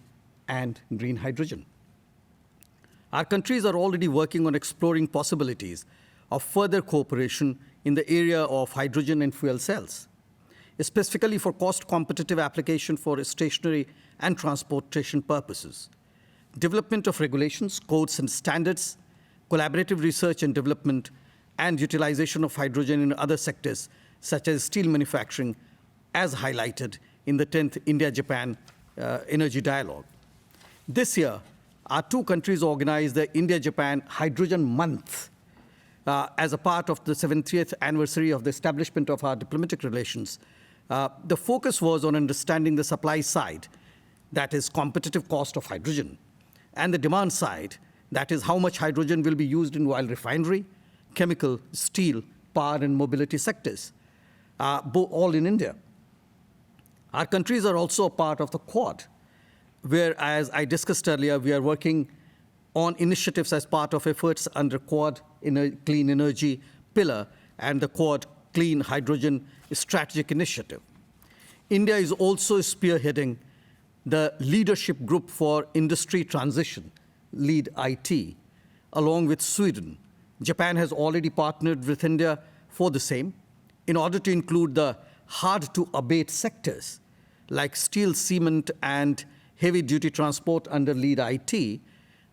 and green hydrogen. Our countries are already working on exploring possibilities of further cooperation in the area of hydrogen and fuel cells, specifically for cost-competitive application for stationary and transportation purposes. Development of regulations, codes, and standards, collaborative research and development, and utilization of hydrogen in other sectors, such as steel manufacturing, as highlighted in the 10th India-Japan Energy Dialogue. This year, our two countries organized the India-Japan Hydrogen Month as a part of the 70th anniversary of the establishment of our diplomatic relations. The focus was on understanding the supply side, that is competitive cost of hydrogen, and the demand side, that is how much hydrogen will be used in oil refinery, chemical, steel, power, and mobility sectors, all in India. Our countries are also a part of the Quad, where, as I discussed earlier, we are working on initiatives as part of efforts under Quad Clean Energy Pillar and the Quad Clean Hydrogen Strategic Initiative. India is also spearheading the Leadership Group for Industry Transition, LEAD IT, along with Sweden. Japan has already partnered with India for the same in order to include the hard-to-abate sectors like steel, cement, and heavy-duty transport under LEAD IT.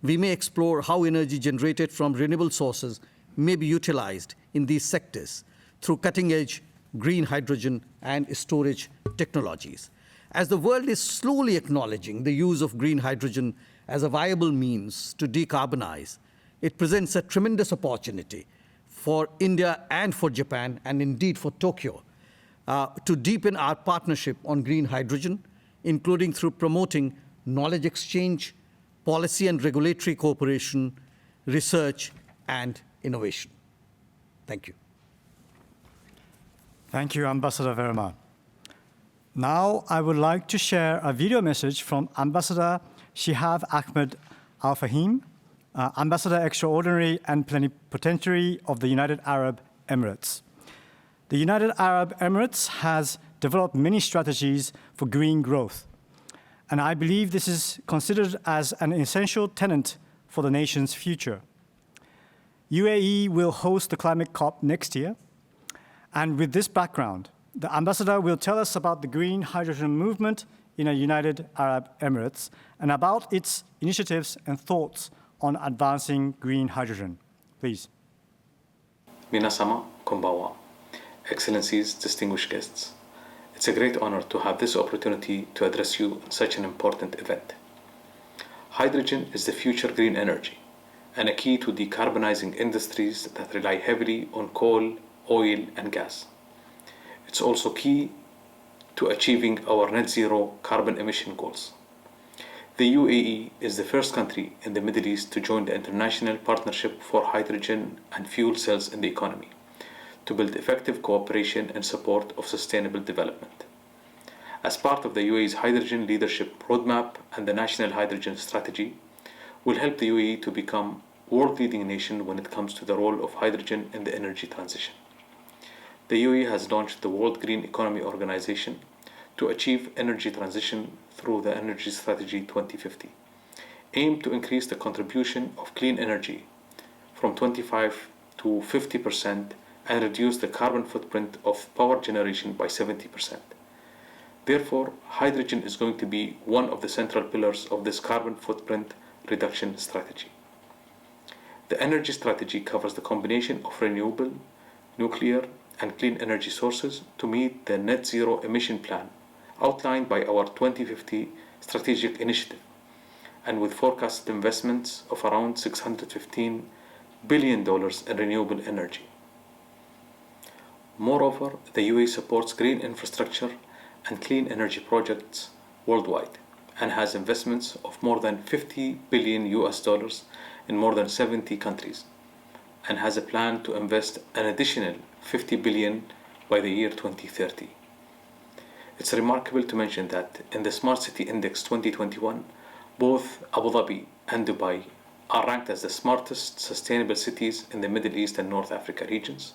We may explore how energy generated from renewable sources may be utilized in these sectors through cutting-edge green hydrogen and storage technologies. As the world is slowly acknowledging the use of green hydrogen as a viable means to decarbonize, it presents a tremendous opportunity for India and for Japan, and indeed for Tokyo, to deepen our partnership on green hydrogen, including through promoting knowledge exchange, policy and regulatory cooperation, research, and innovation. Thank you. Thank you, Ambassador Verma. Now, I would like to share a video message from Ambassador Shihab Ahmed Al-Fahim, Ambassador Extraordinary and Plenipotentiary of the United Arab Emirates. The United Arab Emirates has developed many strategies for green growth, and I believe this is considered as an essential tenet for the nation's future. UAE will host the Climate COP next year, and with this background, the ambassador will tell us about the green hydrogen movement in the United Arab Emirates and about its initiatives and thoughts on advancing green hydrogen. Please. Minasama, konbanwa. Excellencies, distinguished guests. It's a great honor to have this opportunity to address you on such an important event. Hydrogen is the future green energy and a key to decarbonizing industries that rely heavily on coal, oil, and gas. It's also key to achieving our net zero carbon emission goals. The UAE is the first country in the Middle East to join the International Partnership for Hydrogen and Fuel Cells in the Economy to build effective cooperation and support of sustainable development. As part of the UAE's Hydrogen Leadership Roadmap and the National Hydrogen Strategy, will help the UAE to become a world-leading nation when it comes to the role of hydrogen in the energy transition. The UAE has launched the World Green Economy Organization to achieve energy transition through the Energy Strategy 2050, aimed to increase the contribution of clean energy from 25 to 50% and reduce the carbon footprint of power generation by 70%. Therefore, hydrogen is going to be one of the central pillars of this carbon footprint reduction strategy. The energy strategy covers the combination of renewable, nuclear, and clean energy sources to meet the net zero emission plan outlined by our 2050 strategic initiative, and with forecasted investments of around $615 billion in renewable energy. Moreover, the UAE supports green infrastructure and clean energy projects worldwide and has investments of more than $50 billion in more than 70 countries, and has a plan to invest an additional $50 billion by the year 2030. It's remarkable to mention that in the Smart City Index 2021, both Abu Dhabi and Dubai are ranked as the smartest sustainable cities in the Middle East and North Africa regions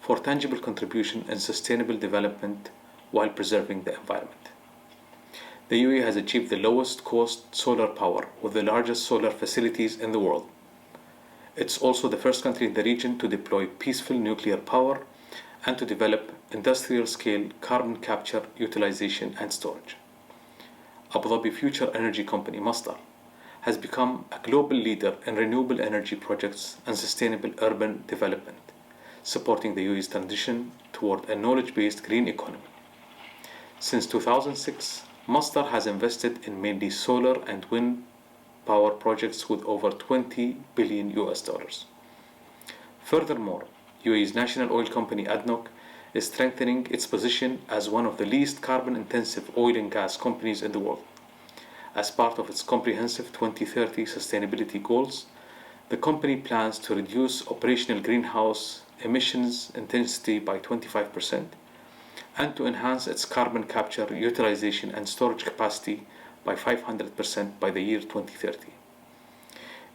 for tangible contribution in sustainable development while preserving the environment. The UAE has achieved the lowest cost solar power with the largest solar facilities in the world. It's also the first country in the region to deploy peaceful nuclear power and to develop industrial-scale carbon capture, utilization and storage. Abu Dhabi future energy company Masdar has become a global leader in renewable energy projects and sustainable urban development, supporting the UAE's transition toward a knowledge-based green economy. Since 2006, Masdar has invested in mainly solar and wind power projects with over $20 billion. Furthermore, UAE's national oil company ADNOC is strengthening its position as one of the least carbon-intensive oil and gas companies in the world. As part of its comprehensive 2030 sustainability goals, the company plans to reduce operational greenhouse emissions intensity by 25% and to enhance its carbon capture, utilization and storage capacity by 500% by the year 2030.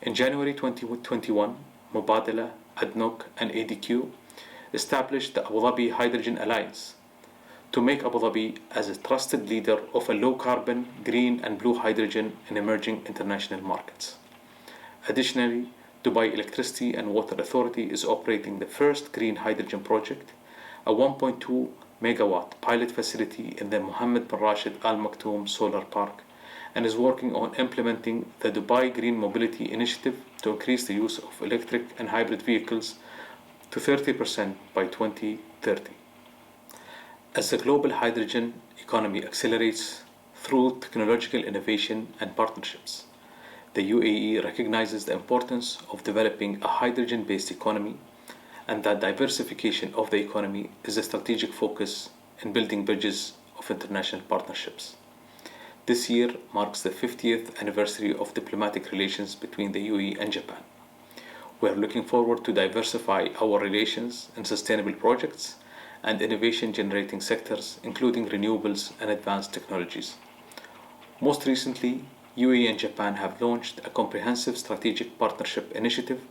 In January 2021, Mubadala, ADNOC and ADQ established the Abu Dhabi Hydrogen Alliance to make Abu Dhabi as a trusted leader of a low-carbon, green and blue hydrogen in emerging international markets. Additionally, Dubai Electricity and Water Authority is operating the first green hydrogen project, a 1.2 megawatt pilot facility in the Mohammed bin Rashid Al Maktoum Solar Park, and is working on implementing the Dubai Green Mobility Initiative to increase the use of electric and hybrid vehicles to 30% by 2030. As the global hydrogen economy accelerates through technological innovation and partnerships, the UAE recognizes the importance of developing a hydrogen-based economy and that diversification of the economy is a strategic focus in building bridges of international partnerships. This year marks the 50th anniversary of diplomatic relations between the UAE and Japan. We are looking forward to diversify our relations in sustainable projects and innovation-generating sectors, including renewables and advanced technologies. Most recently, UAE and Japan have launched a comprehensive strategic partnership initiative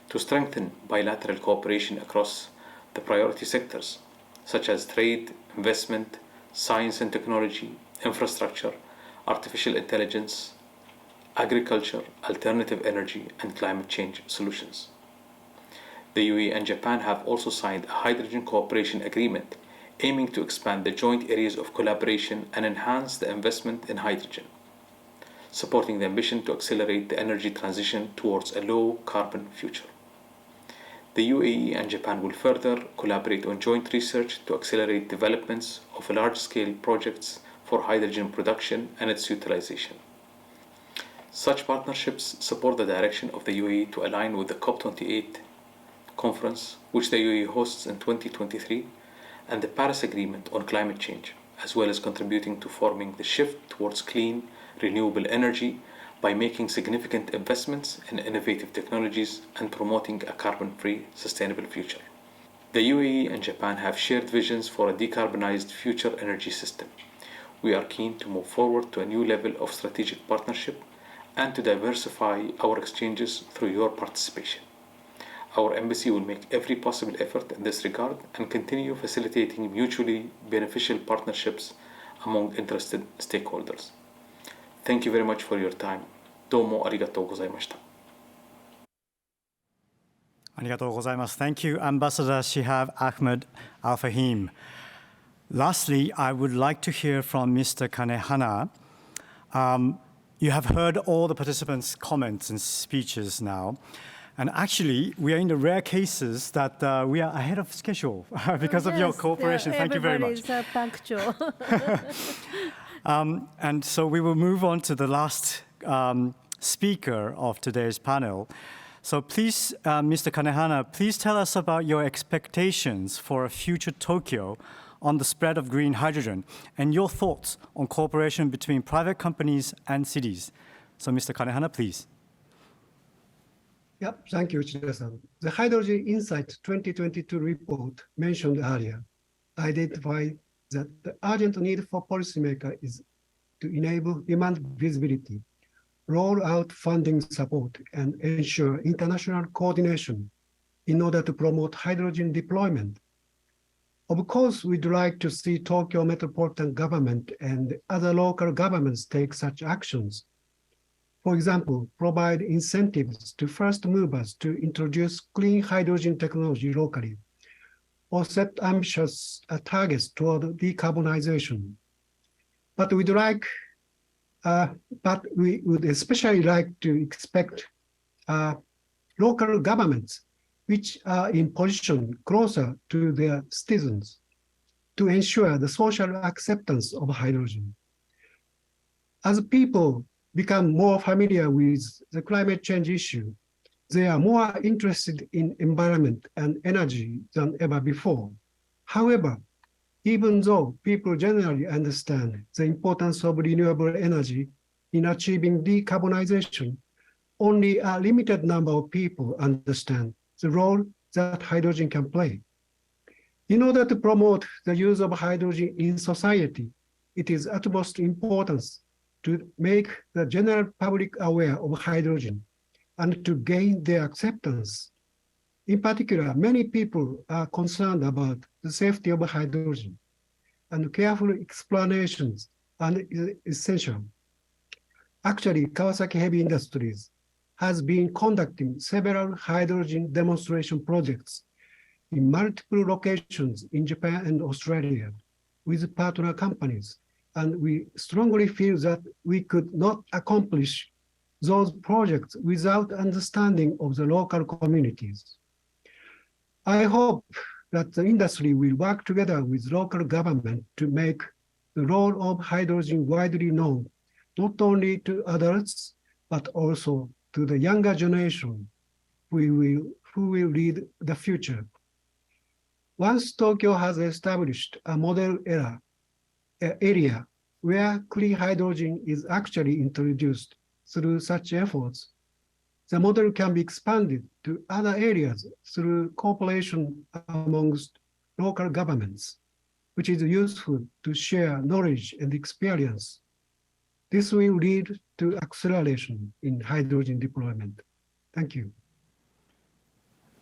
to strengthen bilateral cooperation across the priority sectors, such as trade, investment, science and technology, infrastructure, artificial intelligence, agriculture, alternative energy, and climate change solutions. The UAE and Japan have also signed a hydrogen cooperation agreement aiming to expand the joint areas of collaboration and enhance the investment in hydrogen, supporting the ambition to accelerate the energy transition towards a low-carbon future. The UAE and Japan will further collaborate on joint research to accelerate developments of large-scale projects for hydrogen production and its utilization. Such partnerships support the direction of the UAE to align with the COP28 conference, which the UAE hosts in 2023, and the Paris Agreement on climate change, as well as contributing to forming the shift towards clean, renewable energy by making significant investments in innovative technologies and promoting a carbon-free, sustainable future. The UAE and Japan have shared visions for a decarbonized future energy system. We are keen to move forward to a new level of strategic partnership and to diversify our exchanges through your participation. Our embassy will make every possible effort in this regard and continue facilitating mutually beneficial partnerships among interested stakeholders. Thank you very much for your time. Domo arigatou gozaimashita. ありがとうございます。Thank you, Ambassador Shihab Ahmed Al-Fahim. Lastly, I would like to hear from Mr. Kanehana. You have heard all the participants' comments and speeches now. And actually, we are in the rare cases that we are ahead of schedule because of your cooperation. Thank you very much. Everybody's punctual. And so we will move on to the last speaker of today's panel. So please, Mr. Kanehana, please tell us about your expectations for a future Tokyo on the spread of green hydrogen and your thoughts on cooperation between private companies and cities. So Mr. Kanehana, please. Yep, thank you, Uchida-san. The Hydrogen Insight 2022 report mentioned earlier identified that the urgent need for policymakers is to enable demand visibility, roll out funding support, and ensure international coordination in order to promote hydrogen deployment. Of course, we'd like to see Tokyo Metropolitan Government and other local governments take such actions. For example, provide incentives to first movers to introduce clean hydrogen technology locally, or set ambitious targets toward decarbonization. But we would especially like to expect local governments which are in position closer to their citizens to ensure the social acceptance of hydrogen. As people become more familiar with the climate change issue, they are more interested in environment and energy than ever before. However, even though people generally understand the importance of renewable energy in achieving decarbonization, only a limited number of people understand the role that hydrogen can play. In order to promote the use of hydrogen in society, it is utmost importance to make the general public aware of hydrogen and to gain their acceptance. In particular, many people are concerned about the safety of hydrogen, and careful explanations are essential. Actually, Kawasaki Heavy Industries has been conducting several hydrogen demonstration projects in multiple locations in Japan and Australia with partner companies. And we strongly feel that we could not accomplish those projects without understanding of the local communities. I hope that the industry will work together with local government to make the role of hydrogen widely known, not only to adults, but also to the younger generation who will lead the future. Once Tokyo has established a model area where clean hydrogen is actually introduced through such efforts, the model can be expanded to other areas through cooperation amongst local governments, which is useful to share knowledge and experience. This will lead to acceleration in hydrogen deployment. Thank you.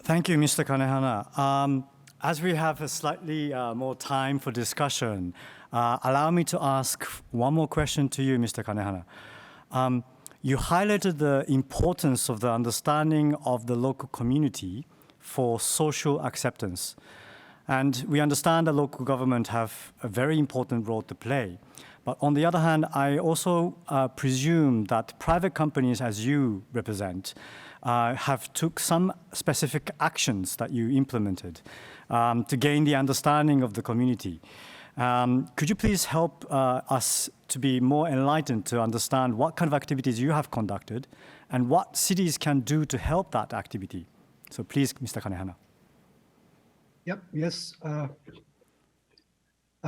Thank you, Mr. Kanehana. As we have a slightly more time for discussion, allow me to ask one more question to you, Mr. Kanehana. You highlighted the importance of the understanding of the local community for social acceptance. And we understand that local government have a very important role to play. But on the other hand, I also presume that private companies, as you represent, have took some specific actions that you implemented to gain the understanding of the community. Could you please help us to be more enlightened to understand what kind of activities you have conducted and what cities can do to help that activity? So please, Mr. Kanehana. Yep, yes.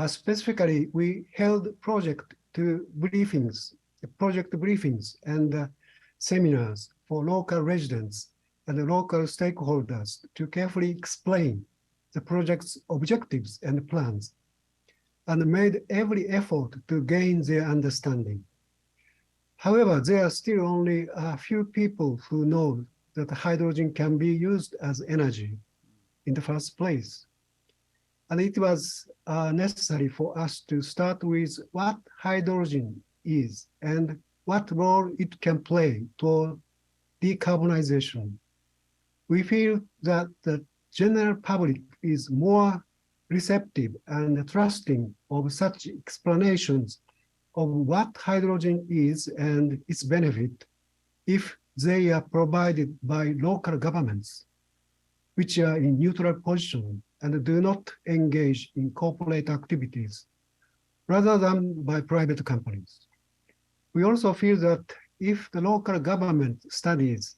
Specifically, we held project briefings and seminars for local residents and local stakeholders to carefully explain the project's objectives and plans, and made every effort to gain their understanding. However, there are still only a few people who know that hydrogen can be used as energy in the first place. And it was necessary for us to start with what hydrogen is and what role it can play toward decarbonization. We feel that the general public is more receptive and trusting of such explanations of what hydrogen is and its benefit if they are provided by local governments, which are in neutral position and do not engage in corporate activities, rather than by private companies. We also feel that if the local government studies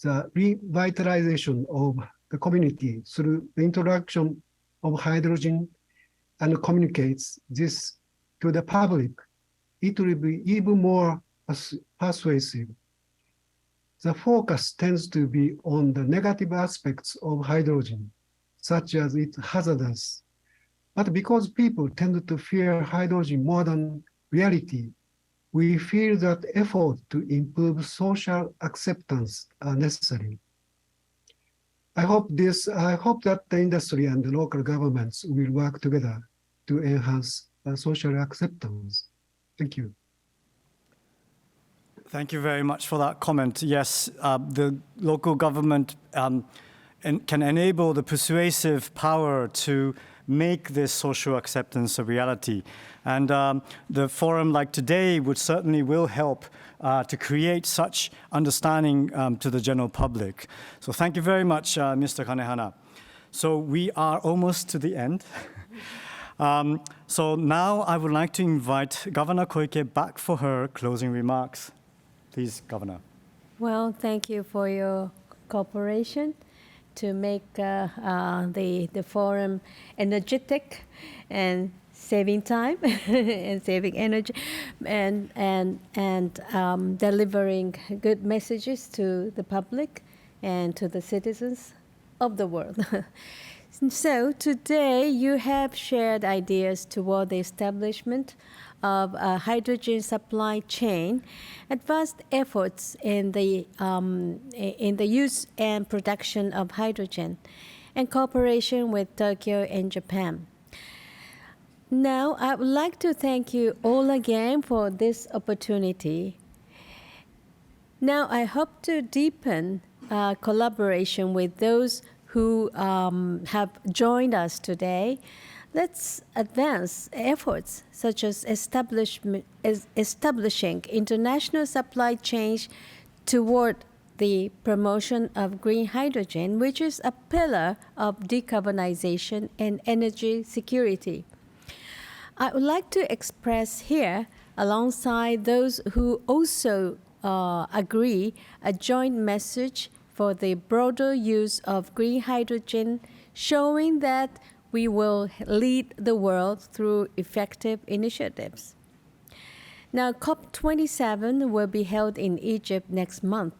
the revitalization of the community through the introduction of hydrogen and communicates this to the public, it will be even more persuasive. The focus tends to be on the negative aspects of hydrogen, such as its hazardous But because people tend to fear hydrogen more than reality, we feel that efforts to improve social acceptance are necessary. I hope that the industry and the local governments will work together to enhance social acceptance. Thank you. Thank you very much for that comment. Yes, the local government can enable the persuasive power to make this social acceptance a reality. And the forum like today will help to create such understanding to the general public. So thank you very much, Mr. Kanehana. So we are almost to the end. So now I would like to invite Governor Koike back for her closing remarks. Please, Governor. Well, thank you for your cooperation to make the forum energetic and saving time and saving energy and delivering good messages to the public and to the citizens of the world. So today you have shared ideas toward the establishment of a hydrogen supply chain, advanced efforts in the use and production of hydrogen, and cooperation with Tokyo and Japan. Now, I would like to thank you all again for this opportunity. Now, I hope to deepen collaboration with those who have joined us today. Let's advance efforts such as establishing international supply chains toward the promotion of green hydrogen, which is a pillar of decarbonization and energy security. I would like to express here, alongside those who also agree, a joint message for the broader use of green hydrogen, showing that we will lead the world through effective initiatives. Now, COP27 will be held in Egypt next month,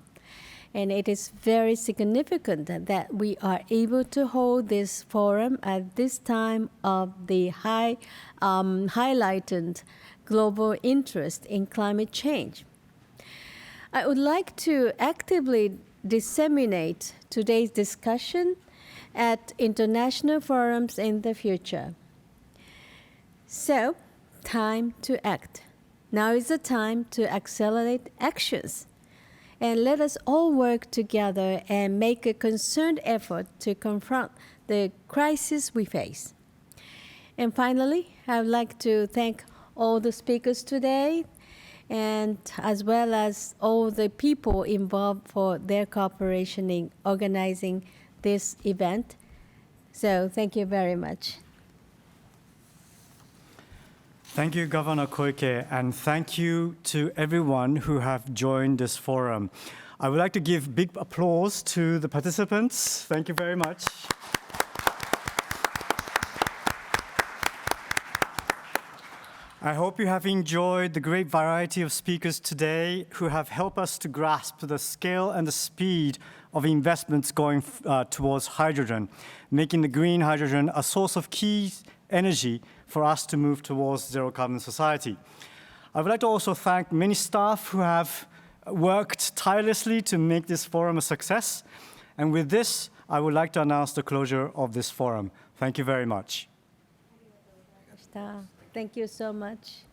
and it is very significant that we are able to hold this forum at this time of the highlighted global interest in climate change. I would like to actively disseminate today's discussion at international forums in the future. So, time to act. Now is the time to accelerate actions. And let us all work together and make a concerned effort to confront the crisis we face. And finally, I would like to thank all the speakers today, and as well as all the people involved for their cooperation in organizing this event. So thank you very much. Thank you, Governor Koike, and thank you to everyone who have joined this forum. I would like to give big applause to the participants. Thank you very much. I hope you have enjoyed the great variety of speakers today who have helped us to grasp the scale and the speed of investments going towards hydrogen, making the green hydrogen a source of key energy for us to move towards zero-carbon society. I would like to also thank many staff who have worked tirelessly to make this forum a success. And with this, I would like to announce the closure of this forum. Thank you very much. Thank you so much.